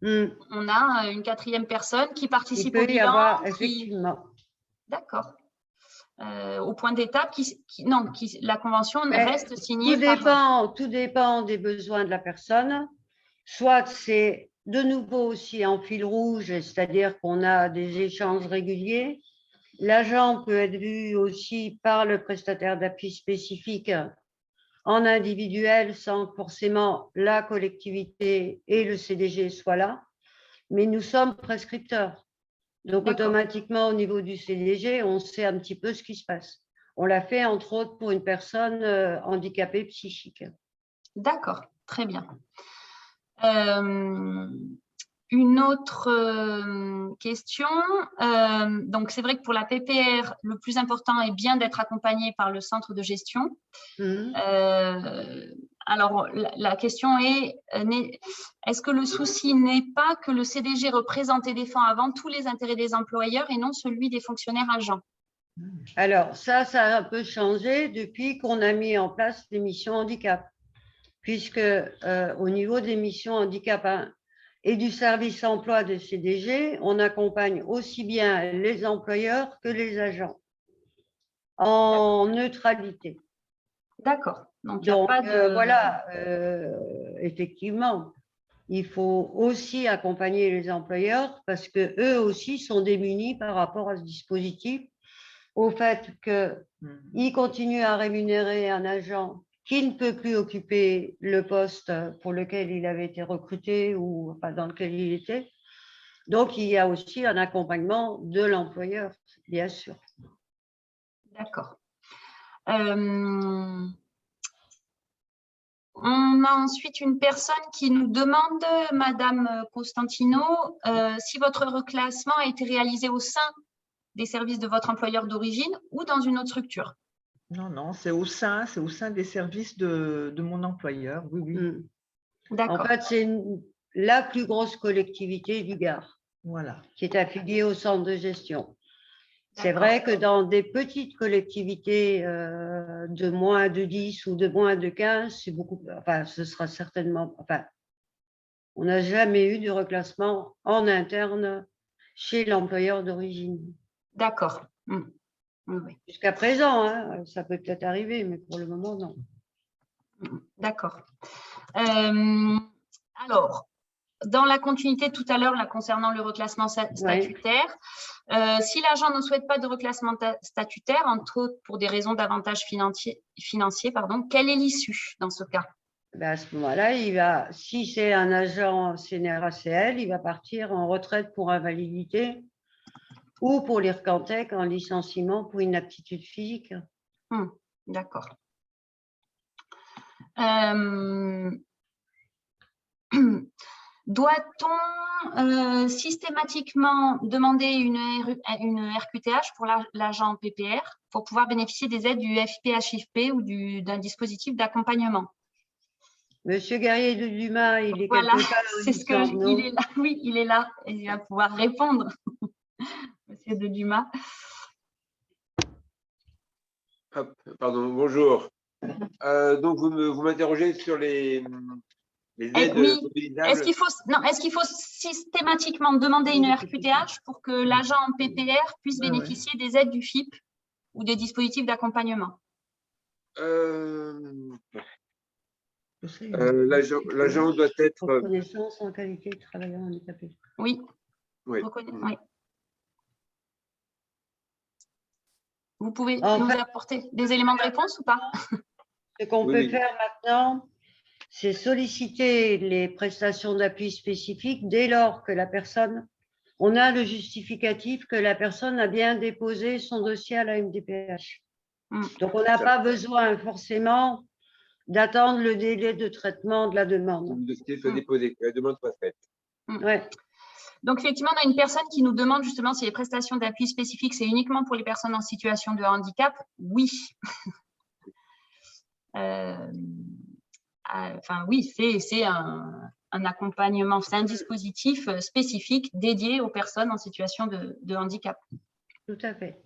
on a une 4e personne qui participe au Il peut y bilan. avoir, effectivement. D'accord. Au point d'étape, la convention reste signée Tout dépend des besoins de la personne. Soit c'est de nouveau aussi en fil rouge, c'est-à-dire qu'on a des échanges réguliers. L'agent peut être vu aussi par le prestataire d'appui spécifique en individuel sans que forcément la collectivité et le CDG soient là. Mais nous sommes prescripteurs. Donc, automatiquement, au niveau du CDG, on sait un petit peu ce qui se passe. On l'a fait, entre autres, pour une personne handicapée psychique. D'accord, très bien. Une autre question. Donc, c'est vrai que pour la PPR, le plus important est bien d'être accompagné par le centre de gestion. Alors, la question est-ce que le souci n'est pas que le CDG représente et défend avant tous les intérêts des employeurs et non celui des fonctionnaires agents? Alors, ça a un peu changé depuis qu'on a mis en place les missions handicap, puisque au niveau des missions handicap et du service emploi de CDG, on accompagne aussi bien les employeurs que les agents en neutralité. D'accord. Donc, voilà, effectivement, il faut aussi accompagner les employeurs parce qu'eux aussi sont démunis par rapport à ce dispositif, au fait qu'ils continuent à rémunérer un agent qui ne peut plus occuper le poste pour lequel il avait été recruté ou enfin, dans lequel il était. Donc, il y a aussi un accompagnement de l'employeur, bien sûr. D'accord. On a ensuite une personne qui nous demande, Madame Costantino, si votre reclassement a été réalisé au sein des services de votre employeur d'origine ou dans une autre structure. Non, c'est au sein des services de mon employeur, oui. En fait, c'est la plus grosse collectivité du Gard, qui est affiliée au centre de gestion. C'est vrai que dans des petites collectivités de moins de 10 ou de moins de 15, c'est beaucoup. Enfin, ce sera certainement. Enfin, on n'a jamais eu de reclassement en interne chez l'employeur d'origine. D'accord. Oui. Jusqu'à présent, hein, ça peut peut-être arriver, mais pour le moment, non. D'accord. Alors, dans la continuité tout à l'heure, concernant le reclassement statutaire, si l'agent ne souhaite pas de reclassement statutaire, entre autres pour des raisons d'avantages financiers, quelle est l'issue dans ce cas? À ce moment-là, si c'est un agent CNRACL, il va partir en retraite pour invalidité ou pour l'IRCANTEC en licenciement pour inaptitude physique. D'accord. Doit-on systématiquement demander une RQTH pour l'agent PPR pour pouvoir bénéficier des aides du FIP-HIFP ou d'un dispositif d'accompagnement? Monsieur Guerrier de Dumas, il est voilà, quelque part. C'est ce que il est là. Oui, il est là et il va pouvoir répondre. Monsieur de Dumas. Pardon, bonjour. Donc, vous m'interrogez sur les aides mobilisables. Est-ce qu'il faut systématiquement demander une RQTH pour que l'agent PPR puisse bénéficier des aides du FIP ou des dispositifs d'accompagnement? L'agent doit être… Reconnaissance en qualité de travailleur handicapé. Oui. Oui. Oui. Vous pouvez nous apporter des éléments de réponse ou pas? Ce qu'on peut faire maintenant, c'est solliciter les prestations d'appui spécifiques dès lors que on a le justificatif que la personne a bien déposé son dossier à la MDPH. Donc, on n'a pas besoin forcément d'attendre le délai de traitement de la demande. Le dossier soit déposé, que la demande soit faite. Ouais. Donc, effectivement, on a une personne qui nous demande justement si les prestations d'appui spécifiques, c'est uniquement pour les personnes en situation de handicap. Oui. Enfin, oui, c'est un accompagnement, c'est un dispositif spécifique dédié aux personnes en situation de handicap. Tout à fait.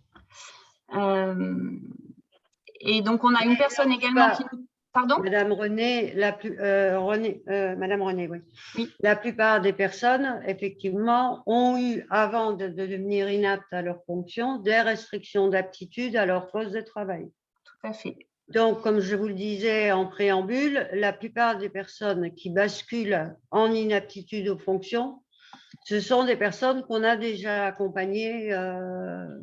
Et donc, on a une personne également qui nous… Pardon ? Madame Renée, Madame Renée, oui. Oui. La plupart des personnes, effectivement, ont eu, avant de devenir inaptes à leur fonction, des restrictions d'aptitude à leur poste de travail. Tout à fait. Donc, comme je vous le disais en préambule, la plupart des personnes qui basculent en inaptitude aux fonctions, ce sont des personnes qu'on a déjà accompagnées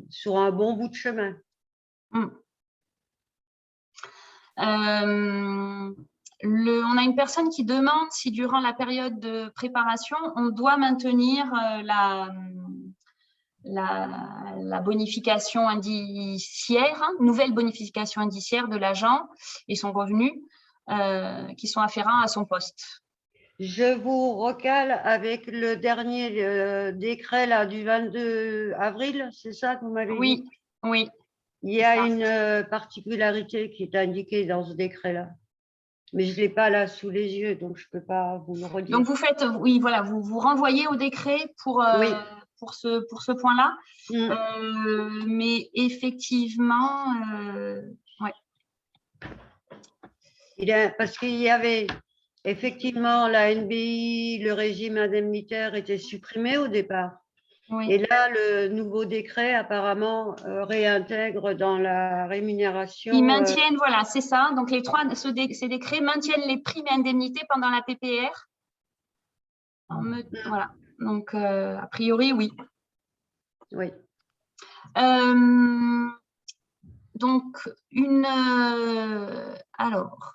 sur un bon bout de chemin. On a une personne qui demande si durant la période de préparation, on doit maintenir la bonification indiciaire, nouvelle bonification indiciaire de l'agent et son revenu qui sont afférents à son poste. Je vous recale avec le dernier décret là, du 22 avril, c'est ça que vous m'avez dit? Oui. Il y a une particularité qui est indiquée dans ce décret-là, mais je ne l'ai pas là sous les yeux, donc je ne peux pas vous le redire. Donc, vous faites, oui, voilà, vous renvoyez au décret pour ce point-là. Mais effectivement, ouais. Parce qu'il y avait effectivement la NBI, le régime indemnitaire était supprimé au départ. Oui. Et là, le nouveau décret apparemment réintègre dans la rémunération. Ils maintiennent, voilà, c'est ça. Donc, ces décrets maintiennent les primes et indemnités pendant la PPR. Voilà. Donc, a priori, oui. Oui. Donc, alors,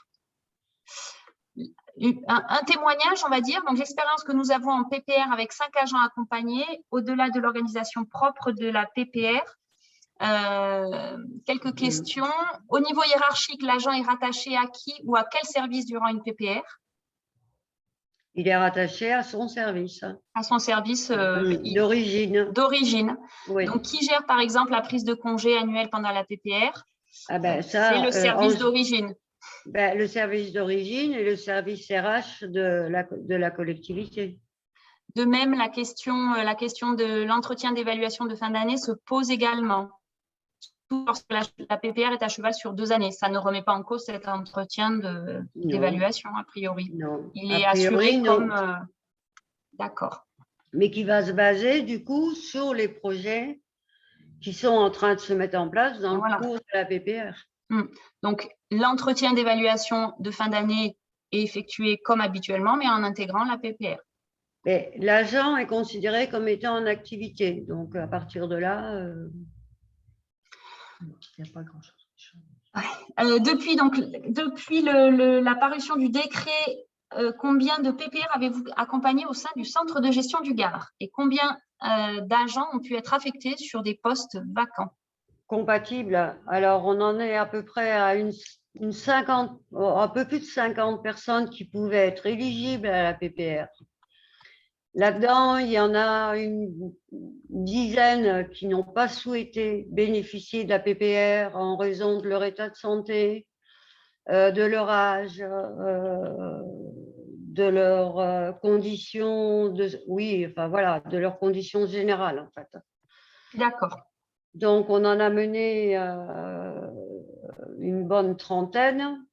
un témoignage, on va dire, donc l'expérience que nous avons en PPR avec 5 agents accompagnés, au-delà de l'organisation propre de la PPR. Quelques questions. Au niveau hiérarchique, l'agent est rattaché à qui ou à quel service durant une PPR? Il est rattaché à son service. À son service d'origine. D'origine. Oui. Donc, qui gère par exemple la prise de congé annuelle pendant la PPR? C'est le service d'origine. Le service d'origine et le service RH de la collectivité. De même, la question de l'entretien d'évaluation de fin d'année se pose également. Lorsque la PPR est à cheval sur 2 années. Ça ne remet pas en cause cet entretien d'évaluation, a priori. Non. Il est assuré comme… D'accord. Mais qui va se baser, du coup, sur les projets qui sont en train de se mettre en place dans le cours de la PPR. Donc, l'entretien d'évaluation de fin d'année est effectué comme habituellement, mais en intégrant la PPR. L'agent est considéré comme étant en activité. Donc, à partir de là… il n'y a pas grand-chose. Depuis la parution du décret, combien de PPR avez-vous accompagné au sein du centre de gestion du Gard? Et combien d'agents ont pu être affectés sur des postes vacants? Compatible. Alors, on en est à peu près à un peu plus de 50 personnes qui pouvaient être éligibles à la PPR. Là-dedans, il y en a une dizaine qui n'ont pas souhaité bénéficier de la PPR en raison de leur état de santé, de leur âge, de leurs conditions, de leurs conditions générales en fait. D'accord. Donc, on en a mené une bonne trentaine.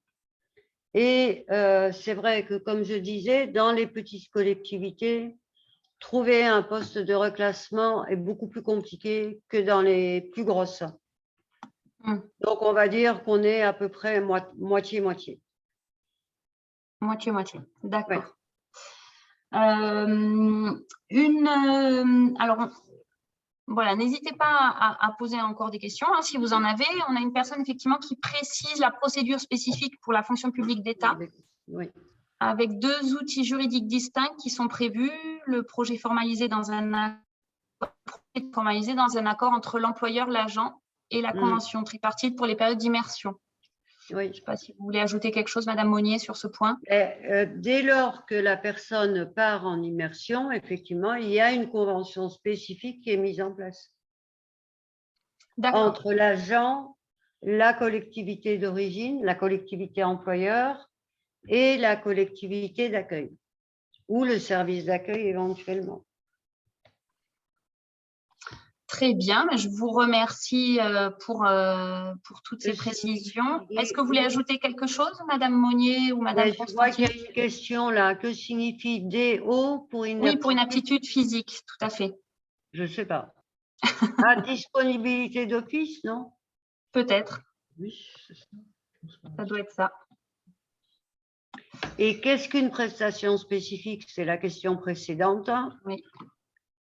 Et c'est vrai que, comme je disais, dans les petites collectivités, trouver un poste de reclassement est beaucoup plus compliqué que dans les plus grosses. Donc, on va dire qu'on est à peu près moitié-moitié. Moitié-moitié, d'accord. Ouais. Alors, voilà, n'hésitez pas à poser encore des questions, hein, si vous en avez. On a une personne effectivement qui précise la procédure spécifique pour la fonction publique d'État. Oui. Avec 2 outils juridiques distincts qui sont prévus, le projet formalisé dans un accord entre l'employeur, l'agent et la convention tripartite pour les périodes d'immersion. Oui. Je ne sais pas si vous voulez ajouter quelque chose, Madame Monnier, sur ce point. Dès lors que la personne part en immersion, effectivement, il y a une convention spécifique qui est mise en place entre l'agent, la collectivité d'origine, la collectivité employeur et la collectivité d'accueil ou le service d'accueil éventuellement. Très bien, je vous remercie pour toutes ces précisions. Est-ce que vous voulez ajouter quelque chose, Madame Monnier ou Madame Je vois qu'il y Constantino? a une question là. Que signifie DO pour une Oui, pour une aptitude physique, tout à fait. Je ne sais pas. Ah, disponibilité d'office, non? Peut-être, Oui, c'est ça. ça doit être ça. Et qu'est-ce qu'une prestation spécifique? C'est la question précédente. Oui.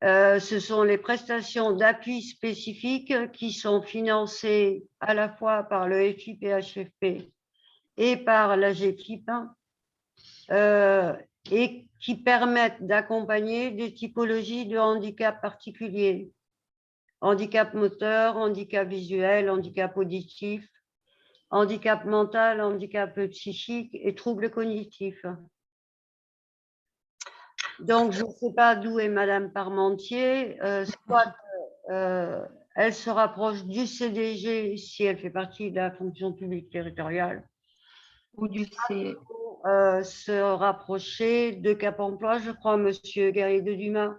Ce sont les prestations d'appui spécifiques qui sont financées à la fois par le FIPHFP et par la GFIP et qui permettent d'accompagner des typologies de handicap particuliers. Handicap moteur, handicap visuel, handicap auditif, handicap mental, handicap psychique et troubles cognitifs. Donc, je ne sais pas d'où est Madame Parmentier, soit elle se rapproche du CDG si elle fait partie de la fonction publique territoriale, Ou du C. Se rapprocher de Cap Emploi, je crois, Monsieur Guerrier de Dumas,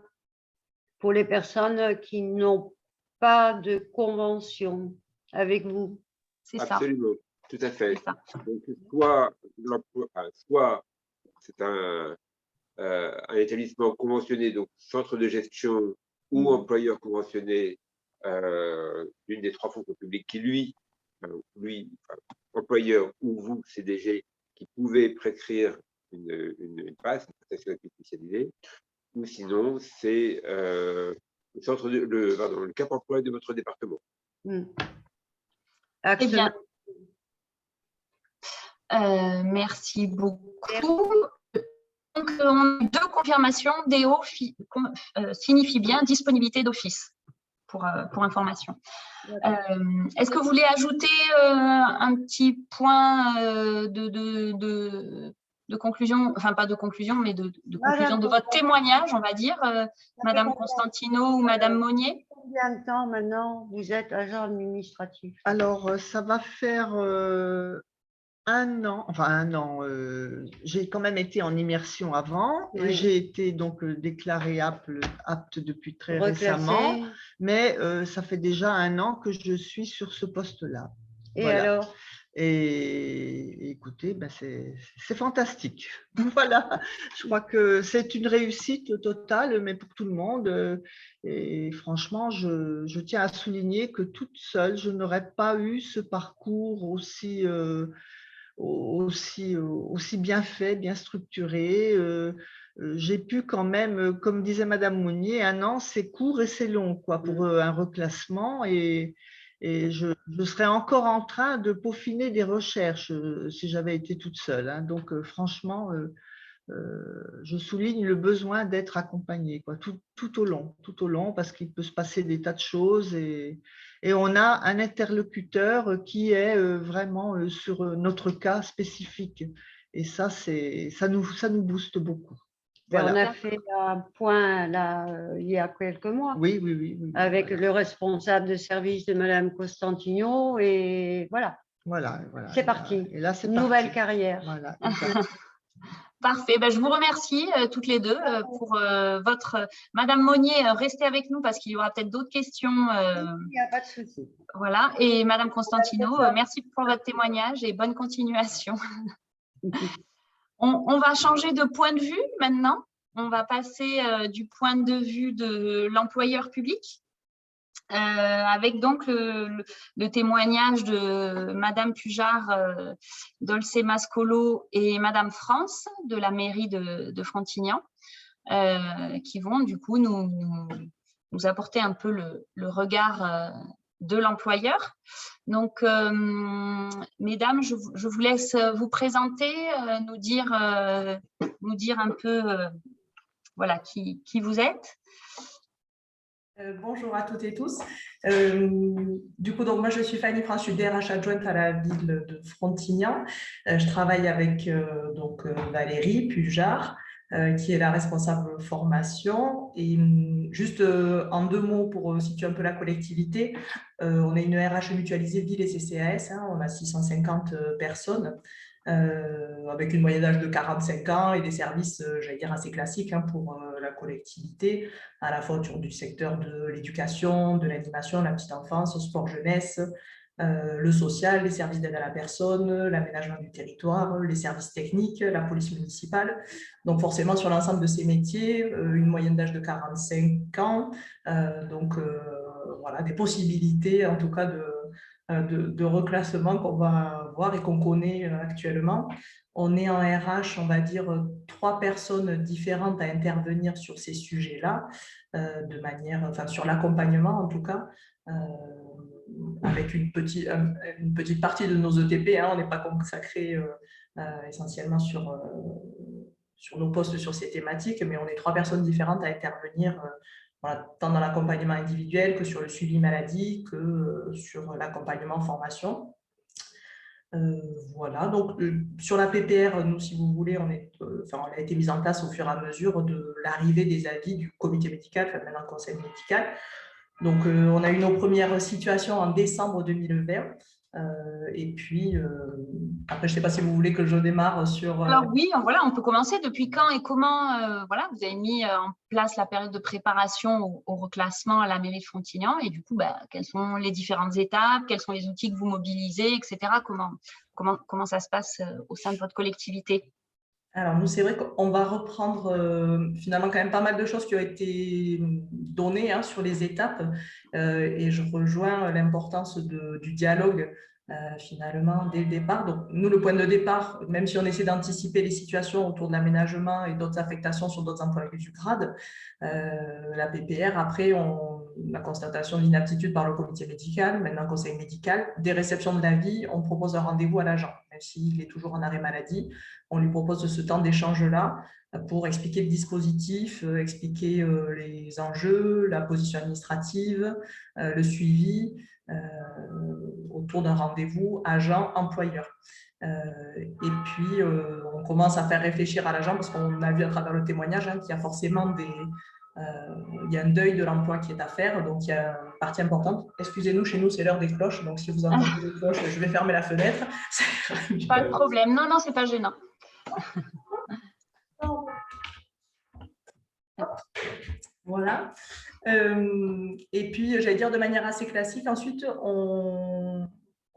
pour les personnes qui n'ont pas de convention avec vous. C'est ça. Absolument, tout à fait. Ça. Donc, soit c'est un établissement conventionné, donc centre de gestion ou employeur conventionné d'une des trois fonctions publiques qui, lui, employeur ou vous, CDG, qui pouvez prescrire une PAS, une prestation d'activité spécialisée, ou sinon, c'est le Cap emploi de votre département. Eh bien, merci beaucoup. Donc, on a deux confirmations. DO signifie bien disponibilité d'office, pour information. Est-ce que vous voulez ajouter un petit point de conclusion, enfin pas de conclusion, mais de conclusion de votre témoignage, on va dire, Madame Constantino ou Madame Monnier? Combien de temps maintenant vous êtes agent administratif? Alors, ça va faire un an, j'ai quand même été en immersion avant et j'ai été donc déclarée apte depuis très récemment, mais ça fait déjà un an que je suis sur ce poste-là. Et voilà. Alors? Et écoutez, ben c'est fantastique. Voilà, je crois que c'est une réussite totale, mais pour tout le monde. Et franchement, je tiens à souligner que toute seule, je n'aurais pas eu ce parcours aussi bien fait, bien structuré. J'ai pu quand même, comme disait Madame Monnier, un an, c'est court et c'est long quoi, pour un reclassement. Et je serais encore en train de peaufiner des recherches si j'avais été toute seule. Hein. Donc, franchement, je souligne le besoin d'être accompagnée quoi, tout au long, parce qu'il peut se passer des tas de choses et on a un interlocuteur qui est vraiment sur notre cas spécifique. Et ça nous booste beaucoup. Voilà. On a fait un point là, il y a quelques mois. Oui. Avec le responsable de service de Madame Constantino et voilà. Voilà. C'est parti. Et là, c'est nouvelle carrière. Voilà. Parfait. Ben, je vous remercie toutes les deux pour votre… Madame Monnier, restez avec nous parce qu'il y aura peut-être d'autres questions. Il n'y a pas de souci. Voilà. Et Madame Constantino, merci pour votre témoignage et bonne continuation. On va changer de point de vue maintenant. On va passer du point de vue de l'employeur public. Avec donc le témoignage de Madame Pujard Dolce Mascolo et Madame France de la mairie de Frontignan qui vont du coup nous apporter un peu le regard de l'employeur. Donc, mesdames, je vous laisse vous présenter, nous dire un peu voilà, qui vous êtes. Bonjour à toutes et tous. Du coup, donc moi je suis Fanny France, je suis DRH adjointe à la ville de Frontignan. Je travaille avec Valérie Pujard, qui est la responsable formation. Et juste en 2 mots pour situer un peu la collectivité, on est une RH mutualisée ville et CCAS, hein, on a 650 personnes. Avec une moyenne d'âge de 45 ans et des services, j'allais dire, assez classiques hein, pour la collectivité, à la fois autour du secteur de l'éducation, de l'animation, la petite enfance, sport jeunesse, le social, les services d'aide à la personne, l'aménagement du territoire, les services techniques, la police municipale. Donc forcément, sur l'ensemble de ces métiers, une moyenne d'âge de 45 ans. Voilà, des possibilités en tout cas de reclassement qu'on va voir et qu'on connaît actuellement. On est en RH, on va dire, 3 personnes différentes à intervenir sur ces sujets-là, de manière, enfin sur l'accompagnement en tout cas, avec une petite partie de nos ETP, hein, on n'est pas consacré essentiellement sur nos postes sur ces thématiques, mais on est 3 personnes différentes à intervenir voilà, tant dans l'accompagnement individuel que sur le suivi maladie, que sur l'accompagnement formation. Voilà, donc sur la PPR, nous, si vous voulez, elle a été mise en place au fur et à mesure de l'arrivée des avis du comité médical, enfin maintenant conseil médical. Donc, on a eu nos premières situations en décembre 2020. Et puis, après, je ne sais pas si vous voulez que je démarre sur… Alors oui, voilà, on peut commencer. Depuis quand et comment voilà, vous avez mis en place la période de préparation au reclassement à la mairie de Frontignan et du coup, quelles sont les différentes étapes, quels sont les outils que vous mobilisez, etc. Comment ça se passe au sein de votre collectivité? Alors, nous, c'est vrai qu'on va reprendre finalement quand même pas mal de choses qui ont été données hein, sur les étapes et je rejoins l'importance du dialogue finalement dès le départ. Donc, nous, le point de départ, même si on essaie d'anticiper les situations autour de l'aménagement et d'autres affectations sur d'autres employés du grade, la PPR, après, la constatation d'inaptitude par le comité médical, maintenant conseil médical, des réceptions de l'avis, on propose un rendez-vous à l'agent, même s'il est toujours en arrêt maladie. On lui propose ce temps d'échange-là pour expliquer le dispositif, expliquer les enjeux, la position administrative, le suivi autour d'un rendez-vous agent-employeur. Et puis, on commence à faire réfléchir à l'agent parce qu'on a vu à travers le témoignage hein, qu'il y a forcément il y a un deuil de l'emploi qui est à faire, donc il y a une partie importante. Excusez-nous, chez nous, c'est l'heure des cloches, donc si vous entendez les cloches, je vais fermer la fenêtre. Pas de problème. Non, non, c'est pas gênant. Voilà. Et puis, j'allais dire de manière assez classique, ensuite,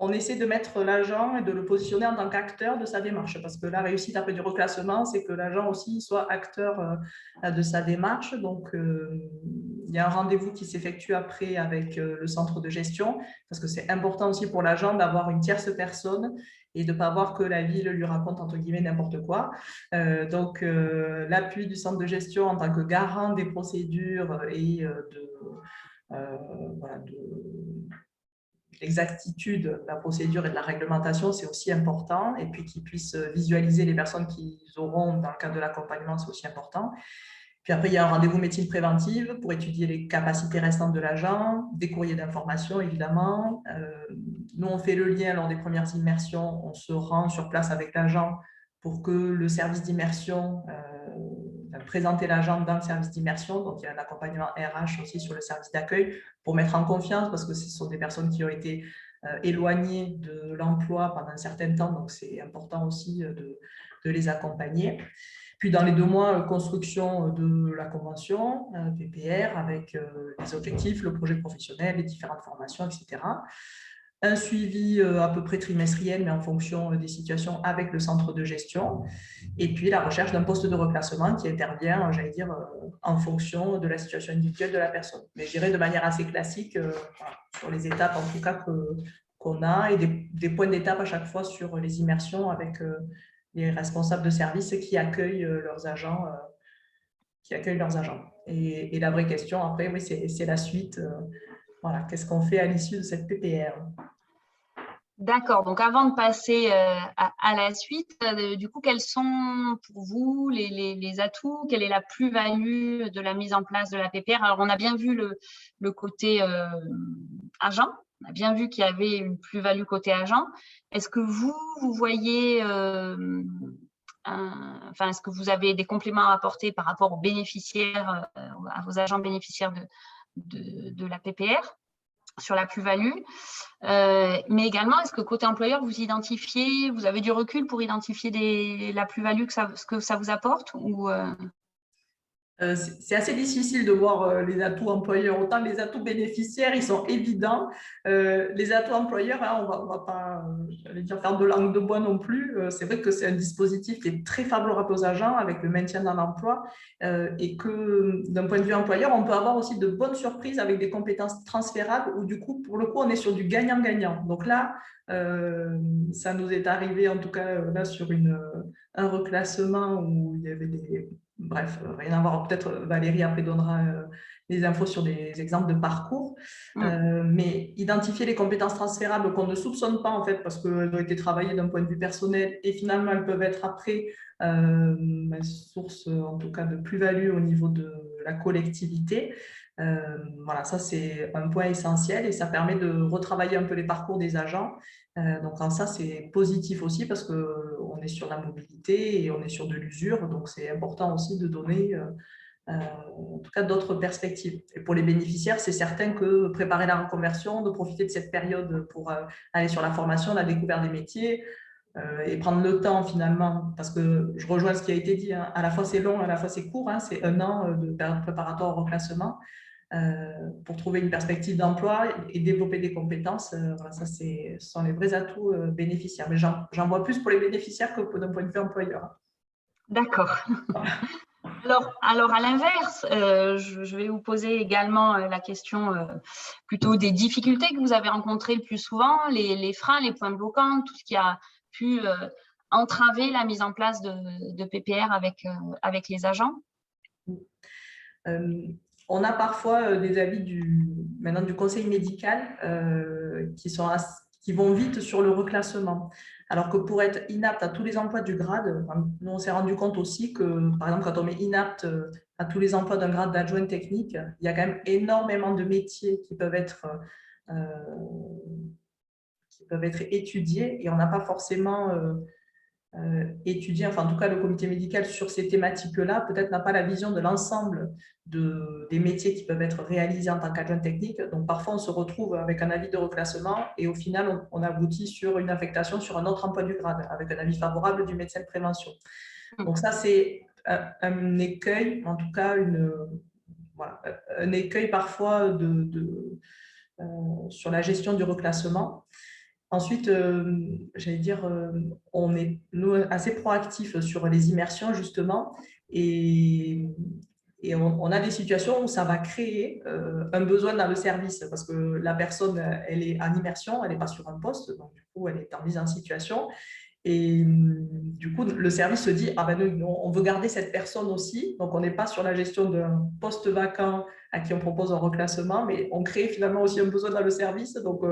on essaie de mettre l'agent et de le positionner en tant qu'acteur de sa démarche, parce que la réussite après du reclassement, c'est que l'agent aussi soit acteur de sa démarche. Donc, il y a un rendez-vous qui s'effectue après avec le centre de gestion, parce que c'est important aussi pour l'agent d'avoir une tierce personne et de ne pas voir que la ville lui raconte entre guillemets n'importe quoi. Donc, l'appui du centre de gestion en tant que garant des procédures et de l'exactitude de la procédure et de la réglementation, c'est aussi important. Et puis qu'ils puissent visualiser les personnes qu'ils auront dans le cadre de l'accompagnement, c'est aussi important. Puis après, il y a un rendez-vous médecine préventive pour étudier les capacités restantes de l'agent, des courriers d'information, évidemment. Nous, on fait le lien lors des premières immersions. On se rend sur place avec l'agent pour que le service d'immersion, présenter l'agent dans le service d'immersion. Donc, il y a un accompagnement RH aussi sur le service d'accueil pour mettre en confiance parce que ce sont des personnes qui ont été éloignées de l'emploi pendant un certain temps. Donc, c'est important aussi de les accompagner. Puis, dans les 2 mois, construction de la convention PPR avec les objectifs, le projet professionnel, les différentes formations, etc. Un suivi à peu près trimestriel, mais en fonction des situations avec le centre de gestion. Et puis, la recherche d'un poste de reclassement qui intervient, j'allais dire, en fonction de la situation individuelle de la personne. Mais je dirais de manière assez classique, sur les étapes en tout cas qu'on a et des points d'étape à chaque fois sur les immersions avec les responsables de service qui accueillent leurs agents. Et la vraie question, après, oui, c'est la suite. Voilà, qu'est-ce qu'on fait à l'issue de cette PPR? D'accord. Donc, avant de passer à la suite, du coup, quels sont pour vous les atouts? Quelle est la plus-value de la mise en place de la PPR? Alors, on a bien vu le côté agent. On a bien vu qu'il y avait une plus-value côté agent. Est-ce que vous voyez, est-ce que vous avez des compléments à apporter par rapport aux bénéficiaires, à vos agents bénéficiaires de la PPR sur la plus-value? Mais également, est-ce que côté employeur, vous avez du recul pour identifier la plus-value que ça vous apporte ou C'est assez difficile de voir les atouts employeurs. Autant les atouts bénéficiaires, ils sont évidents. Les atouts employeurs, hein, on va pas, j'allais dire, faire de langue de bois non plus. C'est vrai que c'est un dispositif qui est très favorable aux agents avec le maintien dans l'emploi et que d'un point de vue employeur, on peut avoir aussi de bonnes surprises avec des compétences transférables où du coup, pour le coup, on est sur du gagnant-gagnant. Donc là, ça nous est arrivé en tout cas là sur un reclassement où il y avait des... Bref, rien à voir. Peut-être Valérie après donnera des infos sur des exemples de parcours. Mais identifier les compétences transférables qu'on ne soupçonne pas en fait parce qu'elles ont été travaillées d'un point de vue personnel et finalement elles peuvent être après source en tout cas de plus-value au niveau de la collectivité. Voilà, ça c'est un point essentiel et ça permet de retravailler un peu les parcours des agents. Donc en ça c'est positif aussi parce qu'on est sur la mobilité et on est sur de l'usure, donc c'est important aussi de donner en tout cas d'autres perspectives. Et pour les bénéficiaires, c'est certain que préparer la reconversion, de profiter de cette période pour aller sur la formation, la découverte des métiers et prendre le temps finalement, parce que je rejoins ce qui a été dit, hein, à la fois c'est long, à la fois c'est court, hein, c'est 1 an de période préparatoire au reclassement. Pour trouver une perspective d'emploi et développer des compétences. Voilà, ça, ce sont les vrais atouts bénéficiaires. Mais j'en vois plus pour les bénéficiaires que d'un point de vue employeur. D'accord. Alors, à l'inverse, je vais vous poser également la question plutôt des difficultés que vous avez rencontrées le plus souvent, les freins, les points bloquants, tout ce qui a pu entraver la mise en place de PPR avec les agents. On a parfois des avis maintenant du conseil médical qui vont vite sur le reclassement. Alors que pour être inapte à tous les emplois du grade, nous on s'est rendu compte aussi que, par exemple, quand on met inapte à tous les emplois d'un grade d'adjoint technique, il y a quand même énormément de métiers qui peuvent être étudiés et on n'a pas forcément étudié, enfin en tout cas le comité médical sur ces thématiques-là, peut-être n'a pas la vision de l'ensemble des métiers qui peuvent être réalisés en tant qu'adjoint technique. Donc parfois on se retrouve avec un avis de reclassement et au final on aboutit sur une affectation sur un autre emploi du grade avec un avis favorable du médecin de prévention. Donc ça c'est un écueil, en tout cas un écueil parfois sur la gestion du reclassement. Ensuite, j'allais dire, on est nous, assez proactifs sur les immersions, justement, et on a des situations où ça va créer un besoin dans le service, parce que la personne, elle est en immersion, elle n'est pas sur un poste, donc du coup, elle est en mise en situation. Et du coup, le service se dit, ah ben nous, on veut garder cette personne aussi, donc on n'est pas sur la gestion d'un poste vacant à qui on propose un reclassement, mais on crée finalement aussi un besoin dans le service. Donc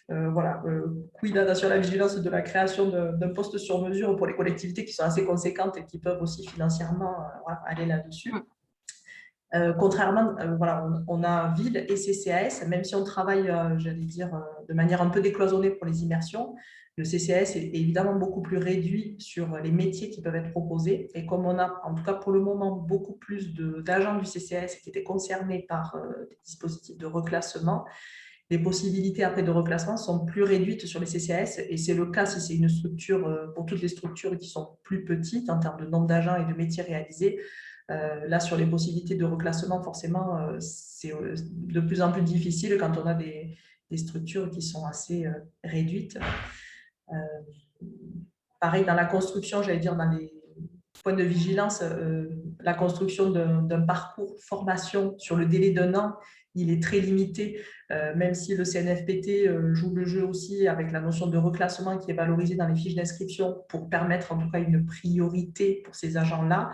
voilà, quid sur la vigilance de la création d'un poste sur mesure pour les collectivités qui sont assez conséquentes et qui peuvent aussi financièrement aller là-dessus. Contrairement, voilà, on a ville et CCAS, même si on travaille, j'allais dire, de manière un peu décloisonnée pour les immersions, le CCAS est évidemment beaucoup plus réduit sur les métiers qui peuvent être proposés. Et comme on a, en tout cas pour le moment, beaucoup plus d'agents du CCAS qui étaient concernés par des dispositifs de reclassement, les possibilités après de reclassement sont plus réduites sur les CCAS. Et c'est le cas si c'est une structure, pour toutes les structures qui sont plus petites en termes de nombre d'agents et de métiers réalisés. Là, sur les possibilités de reclassement, forcément, c'est de plus en plus difficile quand on a des structures qui sont assez réduites. Pareil, dans la construction, j'allais dire, dans les points de vigilance, la construction d'un parcours formation sur le délai d'1 an, il est très limité, même si le CNFPT joue le jeu aussi avec la notion de reclassement qui est valorisée dans les fiches d'inscription pour permettre en tout cas une priorité pour ces agents-là.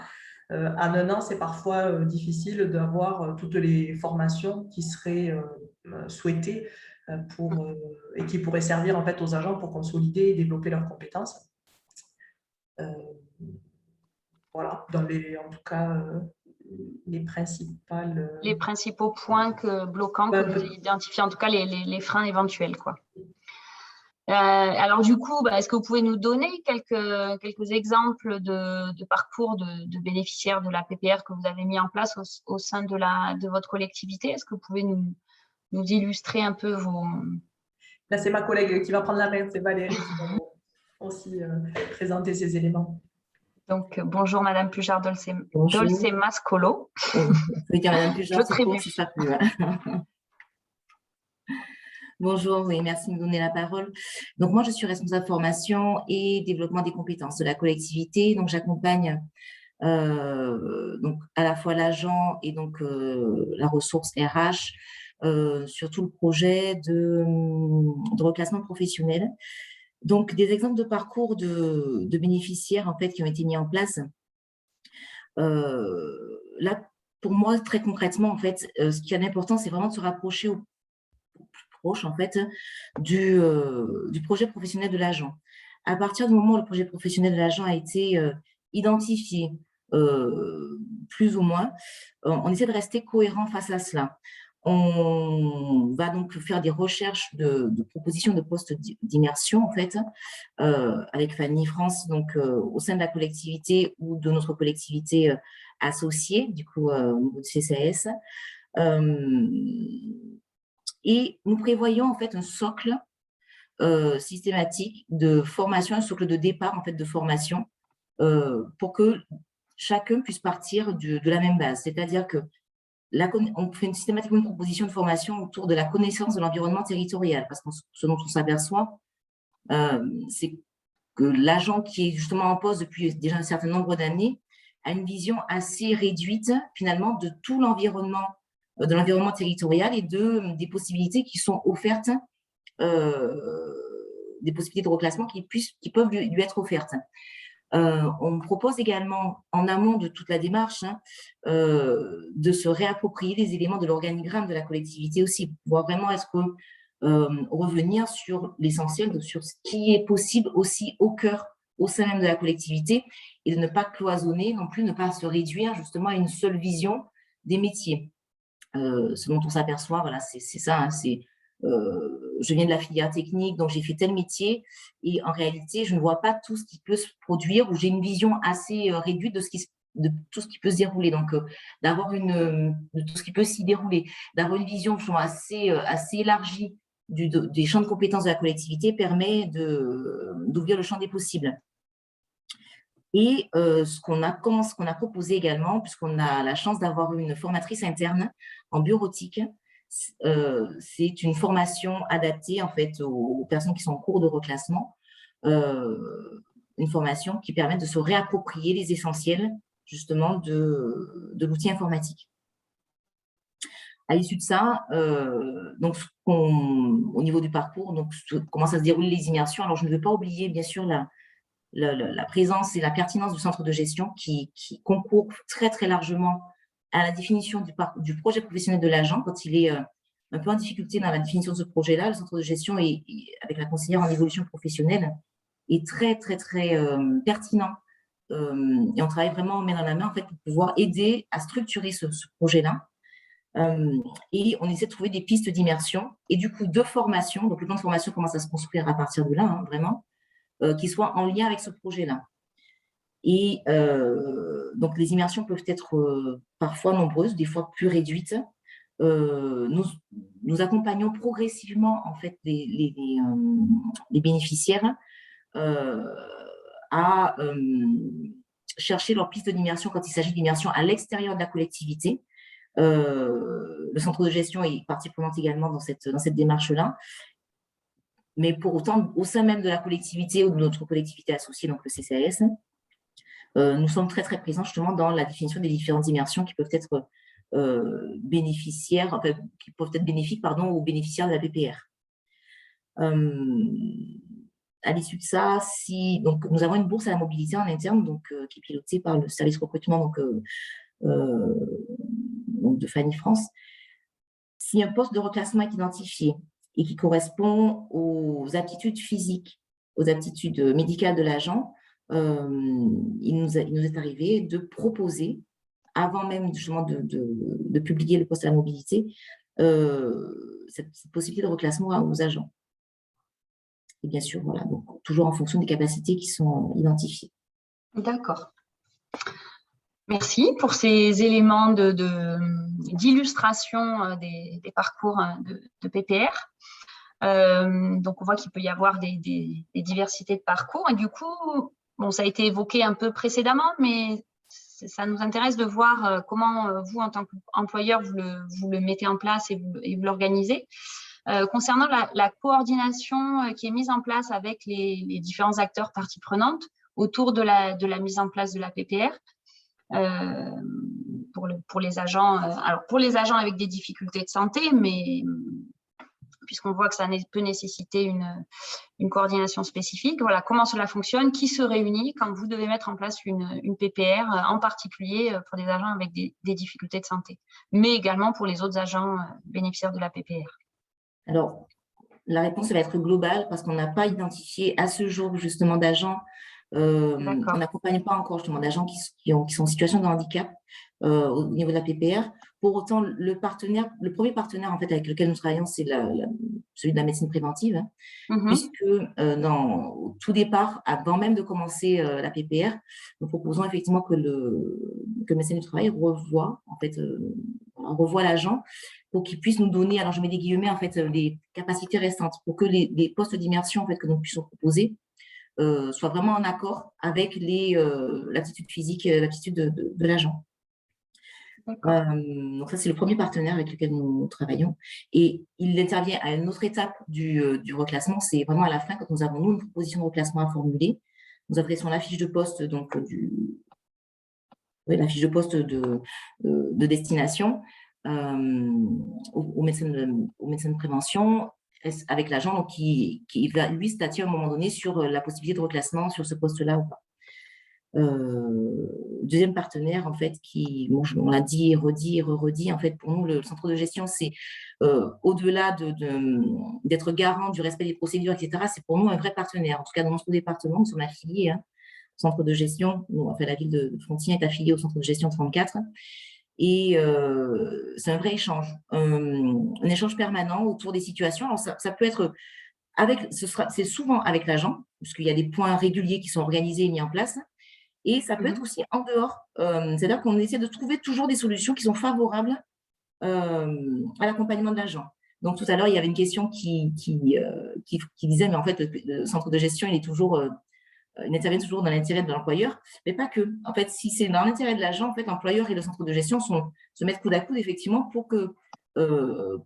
En 1 an, c'est parfois difficile d'avoir toutes les formations qui seraient souhaitées et qui pourrait servir en fait aux agents pour consolider et développer leurs compétences. Voilà, en tout cas, les principaux points bloquants que vous avez identifiés, en tout cas les freins éventuels, quoi. Alors du coup, est-ce que vous pouvez nous donner quelques exemples de parcours de bénéficiaires de la PPR que vous avez mis en place au sein de votre collectivité? Est-ce que vous pouvez nous illustrer un peu vos… Là, c'est ma collègue qui va prendre la main, c'est Valérie qui va aussi présenter ces éléments. Donc, bonjour Madame Pujard-Dolce Mascolo. Oui, vous pouvez dire Madame Pujard, c'est court, ce sera plus. Bonjour, oui, merci de me donner la parole. Donc, moi, je suis responsable formation et développement des compétences de la collectivité. Donc, j'accompagne donc à la fois l'agent et donc la ressource RH sur tout le projet de reclassement professionnel. Donc, des exemples de parcours de bénéficiaires en fait qui ont été mis en place. Là, pour moi, très concrètement, en fait, ce qui est important, c'est vraiment de se rapprocher au plus proche en fait du projet professionnel de l'agent. À partir du moment où le projet professionnel de l'agent a été identifié, plus ou moins, on essaie de rester cohérent face à cela. On va donc faire des recherches de propositions de postes d'immersion, en fait, avec Fanny France, donc au sein de la collectivité ou de notre collectivité associée, du coup, au niveau du CCAS. Et nous prévoyons, en fait, un socle systématique de formation, un socle de départ, en fait, de formation, pour que chacun puisse partir de la même base. C'est-à-dire que on fait systématiquement une proposition de formation autour de la connaissance de l'environnement territorial, parce que ce dont on s'aperçoit, c'est que l'agent qui est justement en poste depuis déjà un certain nombre d'années a une vision assez réduite, finalement, de tout l'environnement, de l'environnement territorial et des possibilités qui sont offertes, des possibilités de reclassement qui peuvent lui être offertes. On propose également, en amont de toute la démarche, de se réapproprier les éléments de l'organigramme de la collectivité aussi, pour pouvoir vraiment revenir sur l'essentiel, sur ce qui est possible aussi au cœur, au sein même de la collectivité, et de ne pas cloisonner non plus, ne pas se réduire justement à une seule vision des métiers. Ce dont on s'aperçoit, voilà, c'est ça, hein, je viens de la filière technique, donc j'ai fait tel métier, et en réalité, je ne vois pas tout ce qui peut se produire, ou j'ai une vision assez réduite de tout ce qui peut se dérouler. Donc, de tout ce qui peut s'y dérouler, d'avoir une vision assez élargie des champs de compétences de la collectivité permet d'ouvrir le champ des possibles. Et ce qu'on a proposé également, puisqu'on a la chance d'avoir une formatrice interne en bureautique, c'est une formation adaptée en fait aux personnes qui sont en cours de reclassement, une formation qui permet de se réapproprier les essentiels justement de l'outil informatique. À l'issue de ça, donc au niveau du parcours, donc comment ça se déroule les immersions. Alors je ne veux pas oublier bien sûr la présence et la pertinence du centre de gestion qui concourt très très largement à la définition du projet professionnel de l'agent. Quand il est un peu en difficulté dans la définition de ce projet-là, le centre de gestion, avec la conseillère en évolution professionnelle, est très, très, très pertinent. Et on travaille vraiment main dans la main en fait, pour pouvoir aider à structurer ce projet-là. Et on essaie de trouver des pistes d'immersion et du coup de formation. Donc, le plan de formation commence à se construire à partir de là, hein, vraiment, qui soit en lien avec ce projet-là. Et donc, les immersions peuvent être parfois nombreuses, des fois plus réduites. Nous accompagnons progressivement en fait les bénéficiaires à chercher leur piste d'immersion quand il s'agit d'immersion à l'extérieur de la collectivité. Le centre de gestion est partie prenante également dans cette démarche-là. Mais pour autant, au sein même de la collectivité ou de notre collectivité associée, donc le CCAS, nous sommes très, très présents justement dans la définition des différentes immersions qui peuvent être bénéficiaires, enfin, qui peuvent être bénéfiques, aux bénéficiaires de la PPR. À l'issue de ça, donc, nous avons une bourse à la mobilité en interne, donc, qui est pilotée par le service recrutement donc, de Fanny France. Si un poste de reclassement est identifié et qui correspond aux aptitudes physiques, aux aptitudes médicales de l'agent, il nous est arrivé de proposer, avant même justement de publier le poste à la mobilité, cette possibilité de reclassement aux agents. Et bien sûr, voilà, donc, toujours en fonction des capacités qui sont identifiées. D'accord. Merci pour ces éléments d'illustration des parcours de PPR. Donc, on voit qu'il peut y avoir des diversités de parcours. Et du coup, bon, ça a été évoqué un peu précédemment, mais ça nous intéresse de voir comment vous, en tant qu'employeur, vous le mettez en place et vous l'organisez. Concernant la coordination qui est mise en place avec les différents acteurs parties prenantes autour de la mise en place de la PPR, pour les agents, alors pour les agents avec des difficultés de santé, mais puisqu'on voit que ça peut nécessiter une coordination spécifique. Voilà, comment cela fonctionne, qui se réunit quand vous devez mettre en place une PPR, en particulier pour des agents avec des difficultés de santé, mais également pour les autres agents bénéficiaires de la PPR. Alors, la réponse va être globale parce qu'on n'a pas identifié à ce jour justement d'agents, on n'accompagne pas encore justement d'agents qui sont en situation de handicap au niveau de la PPR. Pour autant, le premier partenaire en fait, avec lequel nous travaillons, c'est celui de la médecine préventive, puisque au tout départ, avant même de commencer la PPR, nous proposons effectivement que le médecin du travail revoie l'agent pour qu'il puisse nous donner, alors je mets des guillemets, en fait, les capacités restantes, pour que les postes d'immersion en fait, que nous puissions proposer soient vraiment en accord avec l'aptitude physique, l'aptitude de l'agent. Donc ça, c'est le premier partenaire avec lequel nous travaillons. Et il intervient à une autre étape du reclassement, c'est vraiment à la fin, quand nous avons, nous, une proposition de reclassement à formuler. Nous adressons la fiche de poste, donc, la fiche de poste de destination au médecin de prévention, avec l'agent qui va, lui, statuer à un moment donné sur la possibilité de reclassement sur ce poste-là ou pas. Deuxième partenaire, en fait, on l'a dit et redit, en fait, pour nous, le centre de gestion, c'est au-delà d'être garant du respect des procédures, etc., c'est pour nous un vrai partenaire. En tout cas, dans notre département, nous sommes affiliés, centre de gestion, la ville de Frontignan est affiliée au centre de gestion 34, et c'est un vrai échange, un échange permanent autour des situations. Alors, ça peut être c'est souvent avec l'agent, puisqu'il y a des points réguliers qui sont organisés et mis en place. Et ça peut être aussi en dehors. C'est-à-dire qu'on essaie de trouver toujours des solutions qui sont favorables à l'accompagnement de l'agent. Donc, tout à l'heure, il y avait une question qui disait, mais en fait, le centre de gestion, il intervient toujours dans l'intérêt de l'employeur, mais pas que. En fait, si c'est dans l'intérêt de l'agent, en fait, l'employeur et le centre de gestion se mettent coude à coude, effectivement, pour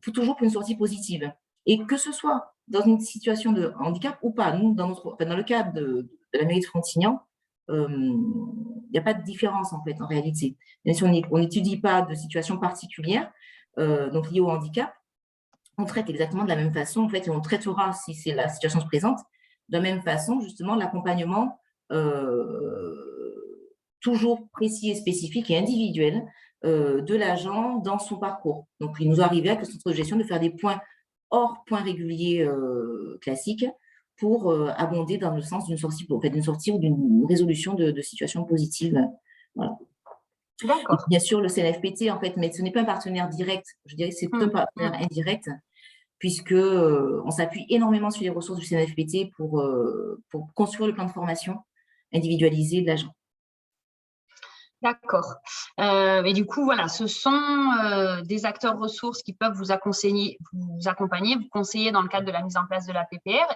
toujours pour une sortie positive. Et que ce soit dans une situation de handicap ou pas. Nous, dans le cadre de la mairie de Frontignan, il n'y a pas de différence en fait en réalité. Même si on n'étudie pas de situation particulière donc liée au handicap, on traite exactement de la même façon en fait, et on traitera, si c'est la situation se présente, de la même façon justement l'accompagnement toujours précis et spécifique et individuel de l'agent dans son parcours. Donc il nous est arrivé avec le centre de gestion de faire des points hors points réguliers classiques pour abonder dans le sens d'une sortie ou d'une résolution de situations positives. Voilà. D'accord. Bien sûr, le CNFPT, en fait, mais ce n'est pas un partenaire direct, je dirais que c'est un partenaire indirect, puisqu'on s'appuie énormément sur les ressources du CNFPT pour construire le plan de formation individualisé de l'agent. D'accord. Et du coup, voilà, ce sont des acteurs ressources qui peuvent vous accompagner, vous conseiller dans le cadre de la mise en place de la PPR.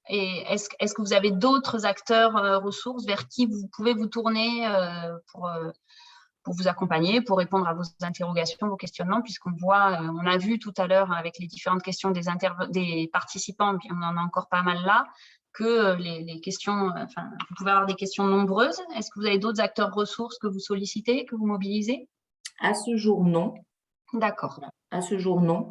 Et est-ce que vous avez d'autres acteurs ressources vers qui vous pouvez vous tourner pour vous accompagner, pour répondre à vos interrogations, vos questionnements, puisqu'on voit, on a vu tout à l'heure avec les différentes questions des participants, puis on en a encore pas mal là, que les questions, vous pouvez avoir des questions nombreuses. Est-ce que vous avez d'autres acteurs ressources que vous sollicitez, que vous mobilisez? À ce jour, non. D'accord. À ce jour, non.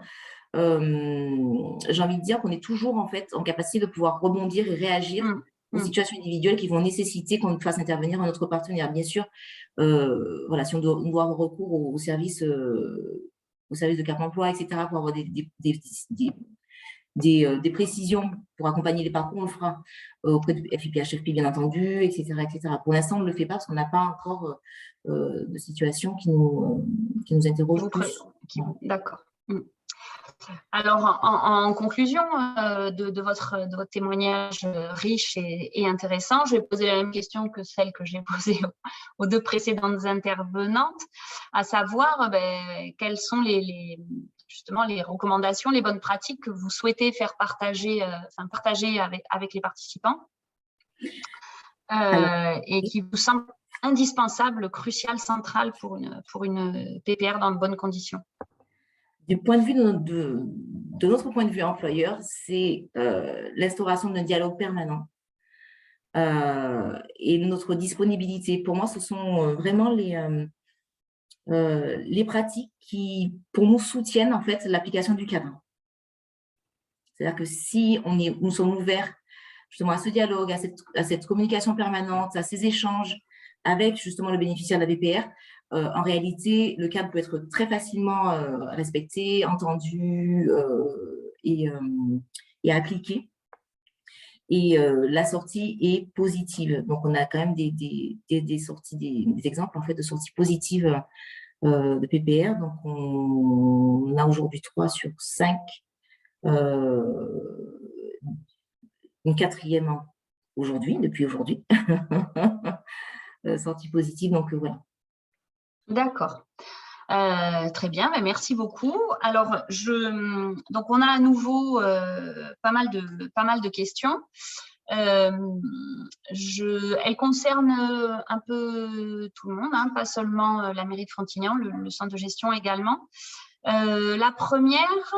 J'ai envie de dire qu'on est toujours en fait en capacité de pouvoir rebondir et réagir aux situations individuelles qui vont nécessiter qu'on fasse intervenir un autre partenaire. Bien sûr, voilà, si on doit avoir recours au service de Cap Emploi, etc., pour avoir des des précisions pour accompagner les parcours, on le fera auprès du FIPHFP, bien entendu, etc., etc. Pour l'instant, on ne le fait pas parce qu'on n'a pas encore de situation qui nous interroge plus. D'accord. Alors, en conclusion de votre témoignage riche et intéressant, je vais poser la même question que celle que j'ai posée aux deux précédentes intervenantes, à savoir quelles sont justement les recommandations, les bonnes pratiques que vous souhaitez faire partager avec les participants et qui vous semblent indispensables, cruciales, centrales pour une PPR dans de bonnes conditions. Du point de vue de notre point de vue employeur, c'est l'instauration d'un dialogue permanent et notre disponibilité. Pour moi, ce sont vraiment les pratiques qui, pour nous, soutiennent en fait l'application du cadre. C'est-à-dire que si nous sommes ouverts justement à ce dialogue, à cette communication permanente, à ces échanges avec justement le bénéficiaire de la PPR, en réalité, le cadre peut être très facilement respecté, entendu et appliqué. Et la sortie est positive. Donc, on a quand même des sorties, des exemples en fait de sorties positives de PPR. Donc, on a aujourd'hui 3 sur 5, une 4e aujourd'hui, depuis aujourd'hui, sortie positive. Donc, voilà. D'accord. Très bien, merci beaucoup. Alors, donc on a à nouveau pas mal de questions. Elles concernent un peu tout le monde, hein, pas seulement la mairie de Frontignan, le centre de gestion également. La première,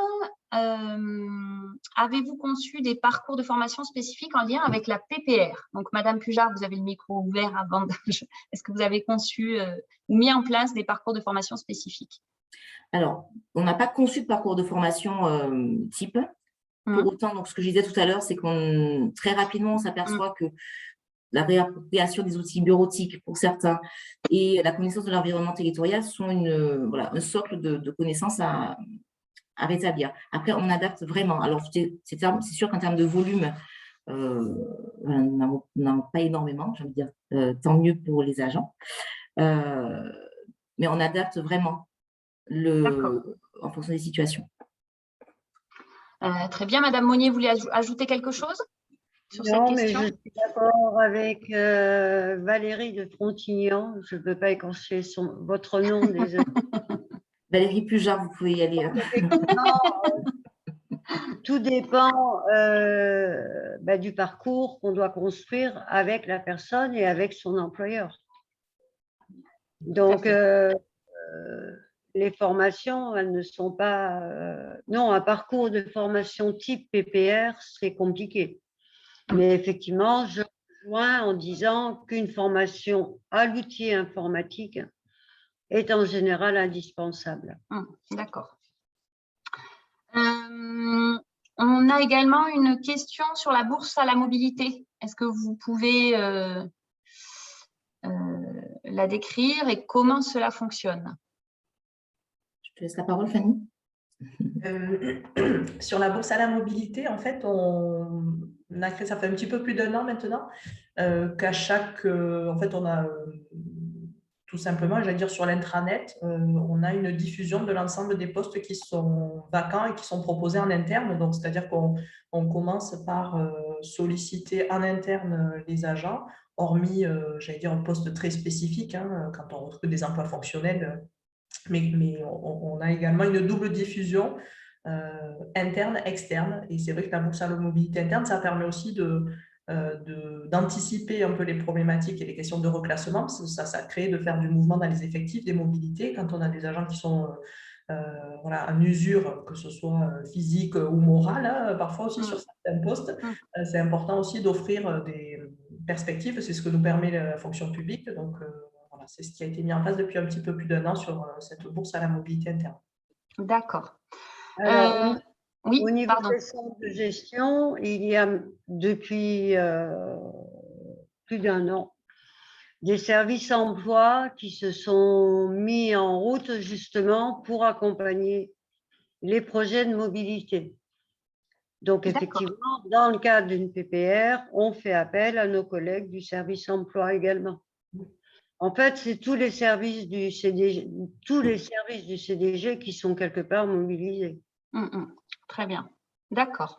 avez-vous conçu des parcours de formation spécifiques en lien avec la PPR? Donc, Madame Pujard, vous avez le micro ouvert avant. Est-ce que vous avez conçu ou mis en place des parcours de formation spécifiques? Alors, on n'a pas conçu de parcours de formation type. Pour autant, donc, ce que je disais tout à l'heure, c'est qu'on très rapidement, on s'aperçoit que la réappropriation des outils bureautiques pour certains et la connaissance de l'environnement territorial sont un socle de connaissances à rétablir. Après, on adapte vraiment. Alors, c'est sûr qu'en termes de volume, on n'en a pas énormément, j'ai envie de dire, tant mieux pour les agents. Mais on adapte vraiment en fonction des situations. Très bien. Madame Monnier, vous voulez ajouter quelque chose sur cette question? Mais je suis d'accord avec Valérie de Frontignan. Je ne peux pas écorcher votre nom, désolé. Valérie Pujard, vous pouvez y aller. Tout dépend du parcours qu'on doit construire avec la personne et avec son employeur. Donc, les formations, elles ne sont pas… non, un parcours de formation type PPR, c'est compliqué. Mais effectivement, je rejoins en disant qu'une formation à l'outil informatique est en général indispensable. D'accord. On a également une question sur la bourse à la mobilité. Est-ce que vous pouvez la décrire et comment cela fonctionne? Je te laisse la parole, Fanny. Sur la bourse à la mobilité, en fait, on a créé, ça fait un petit peu plus d'1 an maintenant, qu'à chaque… en fait, on a tout simplement, j'allais dire sur l'intranet, on a une diffusion de l'ensemble des postes qui sont vacants et qui sont proposés en interne. Donc, c'est-à-dire qu'on commence par solliciter en interne les agents, hormis, j'allais dire, un poste très spécifique, hein, quand on recrute des emplois fonctionnels. Mais on a également une double diffusion interne, externe. Et c'est vrai que la bourse à la mobilité interne, ça permet aussi d'anticiper un peu les problématiques et les questions de reclassement. Parce que ça crée de faire du mouvement dans les effectifs, des mobilités. Quand on a des agents qui sont en usure, que ce soit physique ou morale, hein, parfois aussi sur certains postes, c'est important aussi d'offrir des perspectives. C'est ce que nous permet la fonction publique. Donc, c'est ce qui a été mis en place depuis un petit peu plus d'1 an sur cette bourse à la mobilité interne. D'accord. Oui, au niveau des centres de gestion, il y a depuis plus d'1 an des services emploi qui se sont mis en route justement pour accompagner les projets de mobilité. Donc, D'accord. effectivement, dans le cadre d'une PPR, on fait appel à nos collègues du service emploi également. En fait, c'est tous les services du CDG, qui sont quelque part mobilisés. Très bien. D'accord.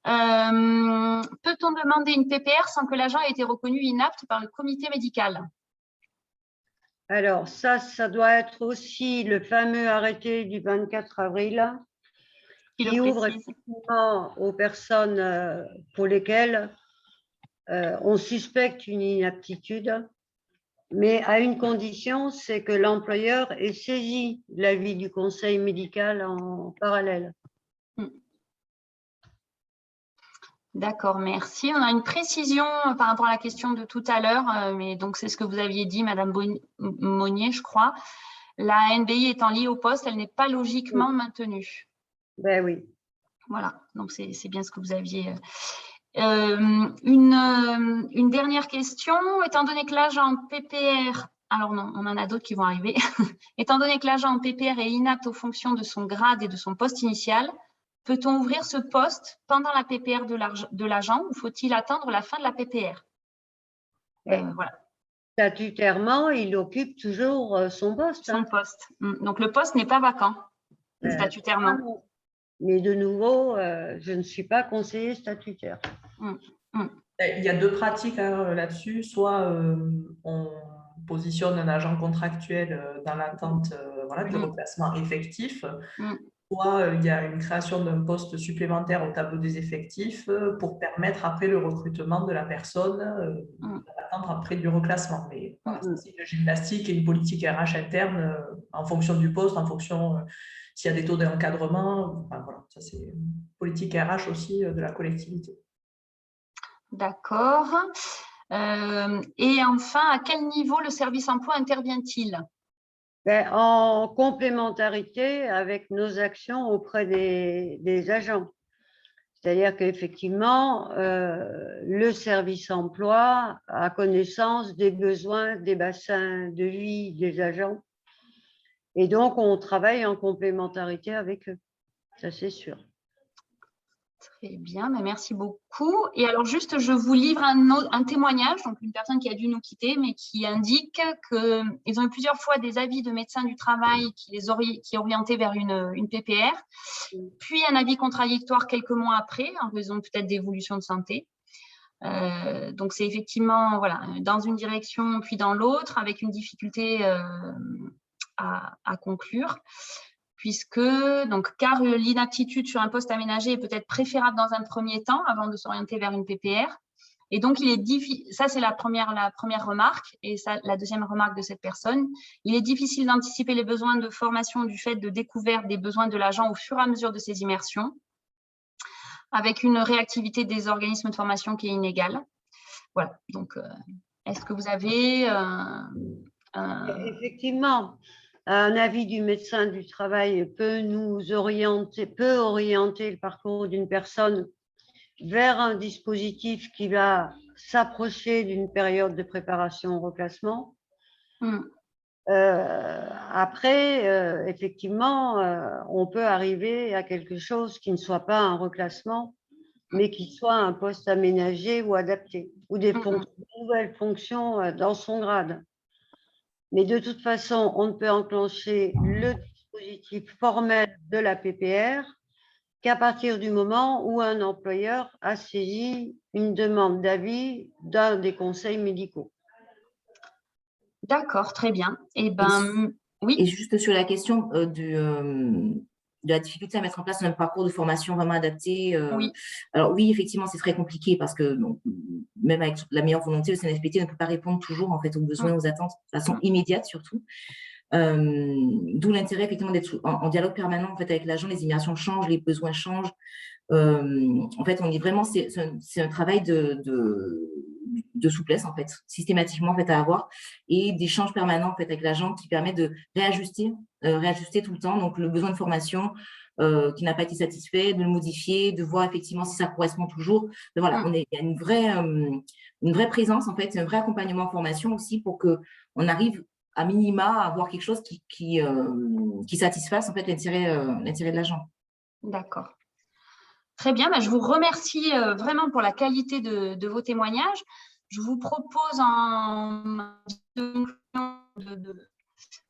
Peut-on demander une PPR sans que l'agent ait été reconnu inapte par le comité médical? Alors, ça doit être aussi le fameux arrêté du 24 avril qui ouvre effectivement aux personnes pour lesquelles on suspecte une inaptitude, mais à une condition, c'est que l'employeur ait saisi l'avis du conseil médical en parallèle. D'accord, merci. On a une précision par rapport à la question de tout à l'heure, mais donc c'est ce que vous aviez dit, Madame Monnier, je crois. La NBI étant liée au poste, elle n'est pas logiquement maintenue. Ben oui. Voilà, donc c'est bien ce que vous aviez. Une dernière question, étant donné que l'agent PPR, alors non, on en a d'autres qui vont arriver, étant donné que l'agent PPR est inapte aux fonctions de son grade et de son poste initial, peut-on ouvrir ce poste pendant la PPR de l'agent ou faut-il attendre la fin de la PPR? Voilà. Statutairement, il occupe toujours son poste. Son poste. Donc, le poste n'est pas vacant, statutairement. Mais de nouveau, je ne suis pas conseiller statutaire. Il y a deux pratiques là-dessus. Soit on positionne un agent contractuel dans l'attente du reclassement effectif, soit il y a une création d'un poste supplémentaire au tableau des effectifs pour permettre après le recrutement de la personne d'attendre après du reclassement. Mais voilà, c'est une gymnastique et une politique RH interne en fonction du poste, en fonction s'il y a des taux d'encadrement. Voilà, ça c'est une politique RH aussi de la collectivité. D'accord. Et enfin, à quel niveau le service emploi intervient-il? En complémentarité avec nos actions auprès des agents. C'est-à-dire qu'effectivement, le service emploi a connaissance des besoins, des bassins de vie des agents. Et donc, on travaille en complémentarité avec eux. Ça, c'est sûr. Très bien, mais merci beaucoup. Et alors, juste, je vous livre un témoignage, donc une personne qui a dû nous quitter, mais qui indique qu'ils ont eu plusieurs fois des avis de médecins du travail qui orientaient vers une PPR, puis un avis contradictoire quelques mois après, en raison peut-être d'évolution de santé. Donc, c'est effectivement dans une direction puis dans l'autre, avec une difficulté à conclure. Car l'inaptitude sur un poste aménagé est peut-être préférable dans un premier temps avant de s'orienter vers une PPR. Et donc, il est difficile, ça c'est la première remarque, et ça, la deuxième remarque de cette personne, il est difficile d'anticiper les besoins de formation du fait de découverte des besoins de l'agent au fur et à mesure de ses immersions, avec une réactivité des organismes de formation qui est inégale. Voilà, donc est-ce que vous avez… Effectivement. Un avis du médecin du travail peut orienter le parcours d'une personne vers un dispositif qui va s'approcher d'une période de préparation au reclassement. Après, effectivement, on peut arriver à quelque chose qui ne soit pas un reclassement, mais qui soit un poste aménagé ou adapté, ou des nouvelles fonctions dans son grade. Mais de toute façon, on ne peut enclencher le dispositif formel de la PPR qu'à partir du moment où un employeur a saisi une demande d'avis d'un des conseils médicaux. D'accord, très bien. Oui. Et juste sur la question de la difficulté à mettre en place un parcours de formation vraiment adapté. Oui. Alors oui, effectivement, c'est très compliqué parce que même avec la meilleure volonté, le CNFPT ne peut pas répondre toujours en fait aux besoins, aux attentes de façon immédiate surtout. D'où l'intérêt effectivement d'être en dialogue permanent en fait avec l'agent. Les immersions changent, les besoins changent. En fait, on est vraiment, c'est un travail de souplesse en fait, systématiquement en fait à avoir, et d'échanges permanents en fait avec l'agent qui permet de réajuster tout le temps. Donc le besoin de formation qui n'a pas été satisfait, de le modifier, de voir effectivement si ça correspond toujours. Mais voilà, il y a une vraie présence en fait, un vrai accompagnement en formation aussi pour que on arrive à minima à avoir quelque chose qui satisfasse en fait l'intérêt de l'agent. D'accord. Très bien, je vous remercie vraiment pour la qualité de vos témoignages. Je vous propose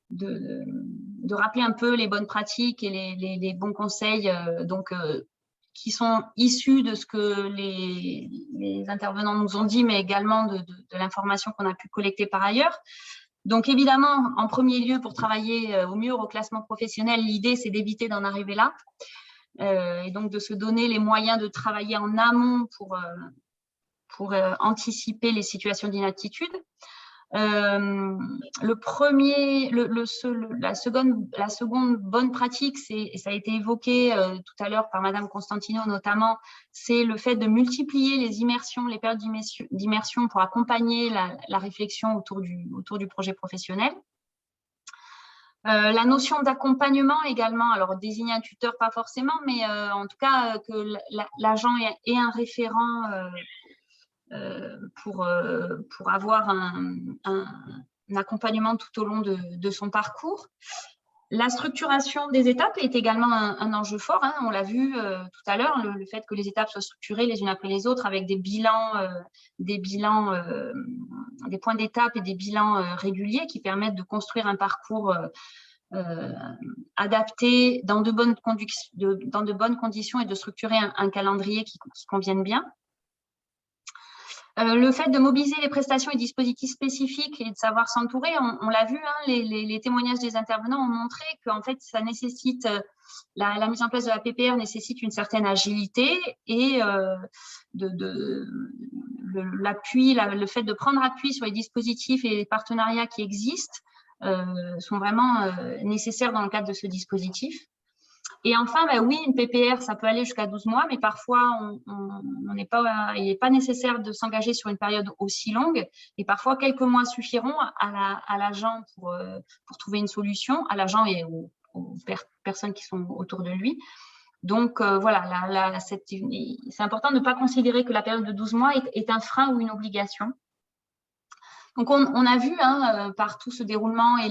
de rappeler un peu les bonnes pratiques et les bons conseils qui sont issus de ce que les intervenants nous ont dit, mais également de l'information qu'on a pu collecter par ailleurs. Donc évidemment, en premier lieu, pour travailler au mieux au classement professionnel, l'idée c'est d'éviter d'en arriver là. Et donc de se donner les moyens de travailler en amont pour anticiper les situations d'inaptitude. La seconde bonne pratique, et ça a été évoqué tout à l'heure par Madame Constantino notamment, c'est le fait de multiplier les immersions, les périodes d'immersion pour accompagner la réflexion autour du projet professionnel. La notion d'accompagnement également, alors désigner un tuteur pas forcément, mais en tout cas que l'agent ait un référent pour avoir un accompagnement tout au long de son parcours. La structuration des étapes est également un enjeu fort, hein, on l'a vu tout à l'heure, le fait que les étapes soient structurées les unes après les autres avec des points d'étape et des bilans réguliers qui permettent de construire un parcours adapté dans de bonnes conditions et de structurer un calendrier qui convienne bien. Le fait de mobiliser les prestations et dispositifs spécifiques et de savoir s'entourer, on l'a vu, hein, les témoignages des intervenants ont montré qu'en fait, ça nécessite, la mise en place de la PPR nécessite une certaine agilité et le fait de prendre appui sur les dispositifs et les partenariats qui existent sont vraiment nécessaires dans le cadre de ce dispositif. Et enfin, oui, une PPR, ça peut aller jusqu'à 12 mois, mais parfois, il n'est pas nécessaire de s'engager sur une période aussi longue. Et parfois, quelques mois suffiront à l'agent pour trouver une solution, à l'agent et aux personnes qui sont autour de lui. Donc, voilà, c'est important de ne pas considérer que la période de 12 mois est un frein ou une obligation. Donc, on a vu hein, par tout ce déroulement et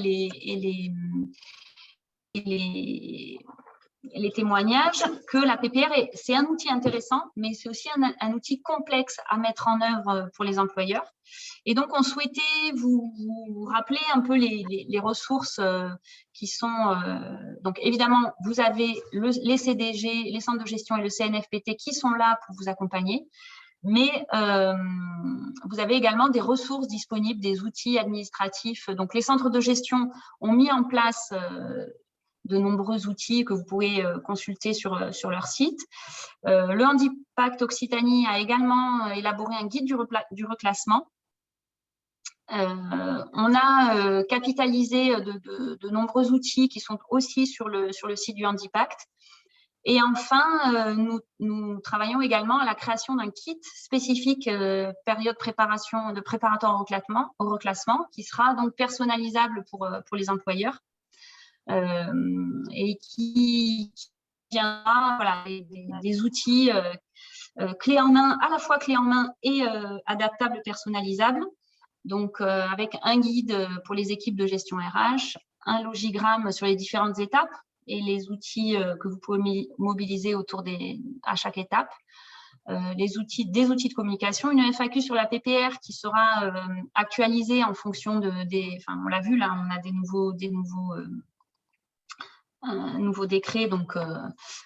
les témoignages que la PPR, c'est un outil intéressant, mais c'est aussi un outil complexe à mettre en œuvre pour les employeurs. Et donc, on souhaitait vous rappeler un peu les ressources qui sont… donc, évidemment, vous avez les CDG, les centres de gestion et le CNFPT qui sont là pour vous accompagner. Mais vous avez également des ressources disponibles, des outils administratifs. Donc, les centres de gestion ont mis en place de nombreux outils que vous pouvez consulter sur leur site. Le Handipact Occitanie a également élaboré un guide du reclassement. On a capitalisé de nombreux outils qui sont aussi sur le site du Handipact. Et enfin, nous travaillons également à la création d'un kit spécifique période de préparatoire au reclassement qui sera donc personnalisable pour les employeurs. Et qui viendra des outils clés en main, à la fois clés en main et adaptables, personnalisables. Donc, avec un guide pour les équipes de gestion RH, un logigramme sur les différentes étapes et les outils que vous pouvez mobiliser à chaque étape. Des outils de communication, une FAQ sur la PPR qui sera actualisée en fonction on l'a vu là, on a un nouveau décret donc,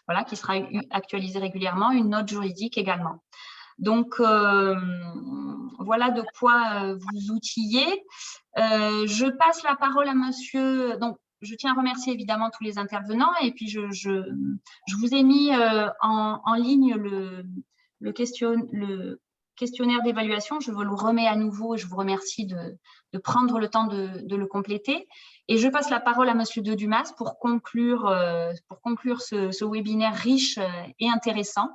voilà, qui sera actualisé régulièrement, une note juridique également. Donc, voilà de quoi vous outiller. Je passe la parole à monsieur… Donc, je tiens à remercier évidemment tous les intervenants et puis je vous ai mis en ligne le questionnaire d'évaluation. Je vous le remets à nouveau et je vous remercie de prendre le temps de le compléter. Et je passe la parole à monsieur De Dumas pour conclure ce webinaire riche et intéressant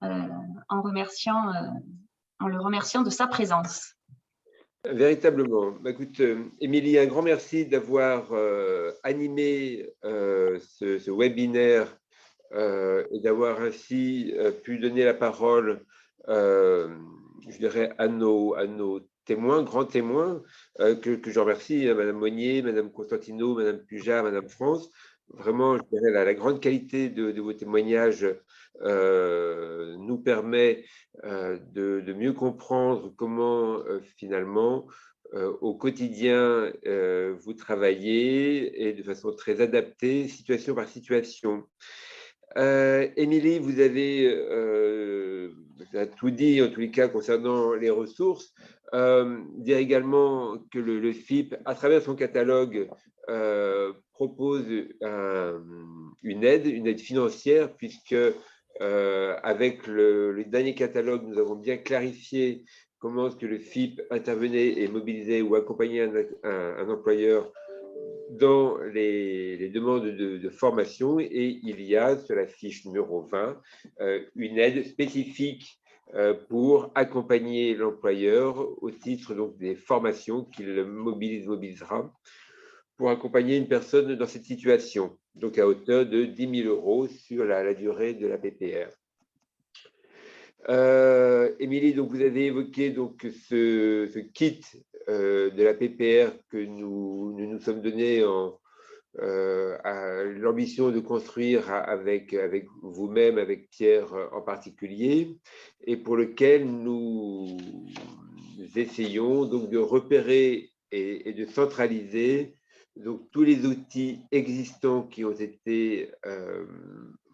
en le remerciant de sa présence. Véritablement. Écoute, Émilie, un grand merci d'avoir animé ce webinaire et d'avoir ainsi pu donner la parole, je dirais, à nos témoins, grands témoins, que je remercie, Madame Monnier, Madame Constantino, Madame Puja, Madame France. vraiment, je dirais, la grande qualité de vos témoignages nous permet de mieux comprendre comment finalement au quotidien vous travaillez et de façon très adaptée, situation par situation. Émilie, vous avez tout dit en tous les cas concernant les ressources. Dire également que le FIP, à travers son catalogue, propose une aide financière, puisque avec le dernier catalogue, nous avons bien clarifié comment est-ce que le FIP intervenait et mobilisait ou accompagnait un employeur dans les demandes de formation, et il y a sur la fiche numéro 20 une aide spécifique pour accompagner l'employeur au titre donc des formations qu'il mobilisera pour accompagner une personne dans cette situation, donc à hauteur de 10 000 € sur la durée de la PPR. Émilie, donc vous avez évoqué donc ce kit de la PPR que nous sommes donnés à l'ambition de construire avec vous-même, avec Pierre en particulier, et pour lequel nous essayons donc de repérer et de centraliser donc tous les outils existants qui ont été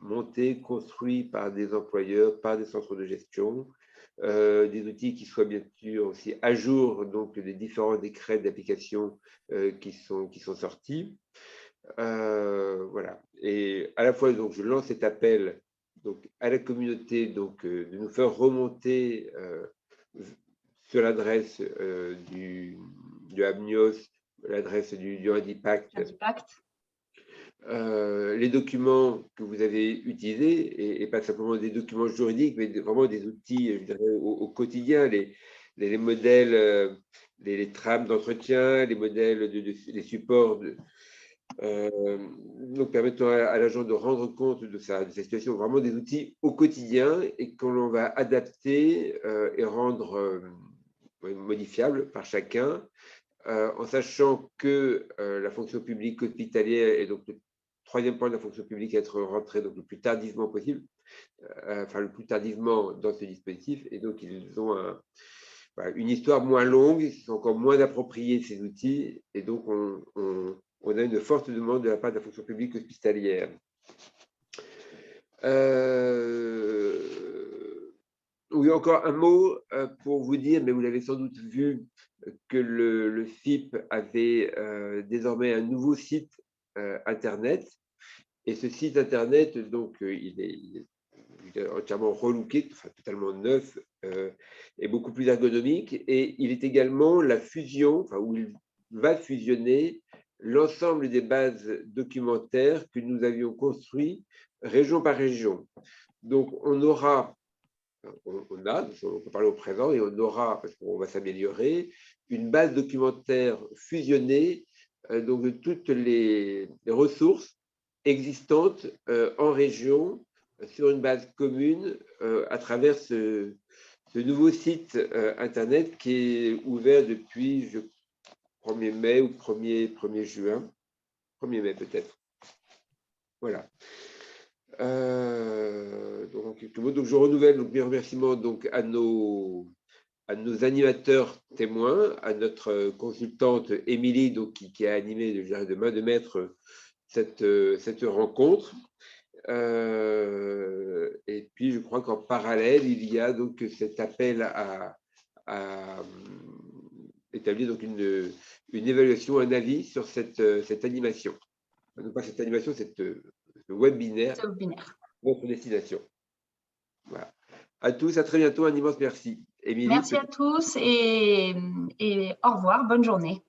montés, construits par des employeurs, par des centres de gestion, des outils qui soient bien sûr aussi à jour donc des différents décrets d'application qui sont sortis. Voilà. Et à la fois, donc, je lance cet appel donc, à la communauté donc, de nous faire remonter sur l'adresse du ABNIOS, l'adresse du Handipact, les documents que vous avez utilisés, et pas simplement des documents juridiques, mais vraiment des outils, je dirais, au quotidien, les modèles, les trames d'entretien, les modèles, les supports, donc permettant à l'agent de rendre compte de sa situation, vraiment des outils au quotidien et que l'on va adapter et rendre modifiables par chacun, en sachant que la fonction publique hospitalière est donc le troisième point de la fonction publique à être rentré donc le plus tardivement possible, enfin le plus tardivement dans ce dispositif, et donc ils ont une histoire moins longue, ils sont encore moins appropriés ces outils, et donc on a une forte demande de la part de la fonction publique hospitalière. Oui, encore un mot pour vous dire, mais vous l'avez sans doute vu, que le FIP avait désormais un nouveau site Internet. Et ce site Internet, donc, il est entièrement relooké, enfin, totalement neuf, et beaucoup plus ergonomique. Et il est également la fusion, enfin, où il va fusionner l'ensemble des bases documentaires que nous avions construites région par région. Donc, on aura, on peut parler au présent, et on aura, parce qu'on va s'améliorer, une base documentaire fusionnée donc de toutes les ressources existantes en région sur une base commune à travers ce nouveau site Internet qui est ouvert depuis 1er mai ou 1er juin, 1er mai peut-être. Voilà. Donc je renouvelle donc mes remerciements donc à nos animateurs témoins, à notre consultante Émilie donc qui a animé de main de maître cette rencontre. Et puis je crois qu'en parallèle il y a donc cet appel à établir donc une évaluation, un avis sur cette animation. Non pas cette animation, ce webinaire. Votre destination. Voilà. À tous, à très bientôt, un immense merci. Émilie, merci à tous et au revoir, bonne journée.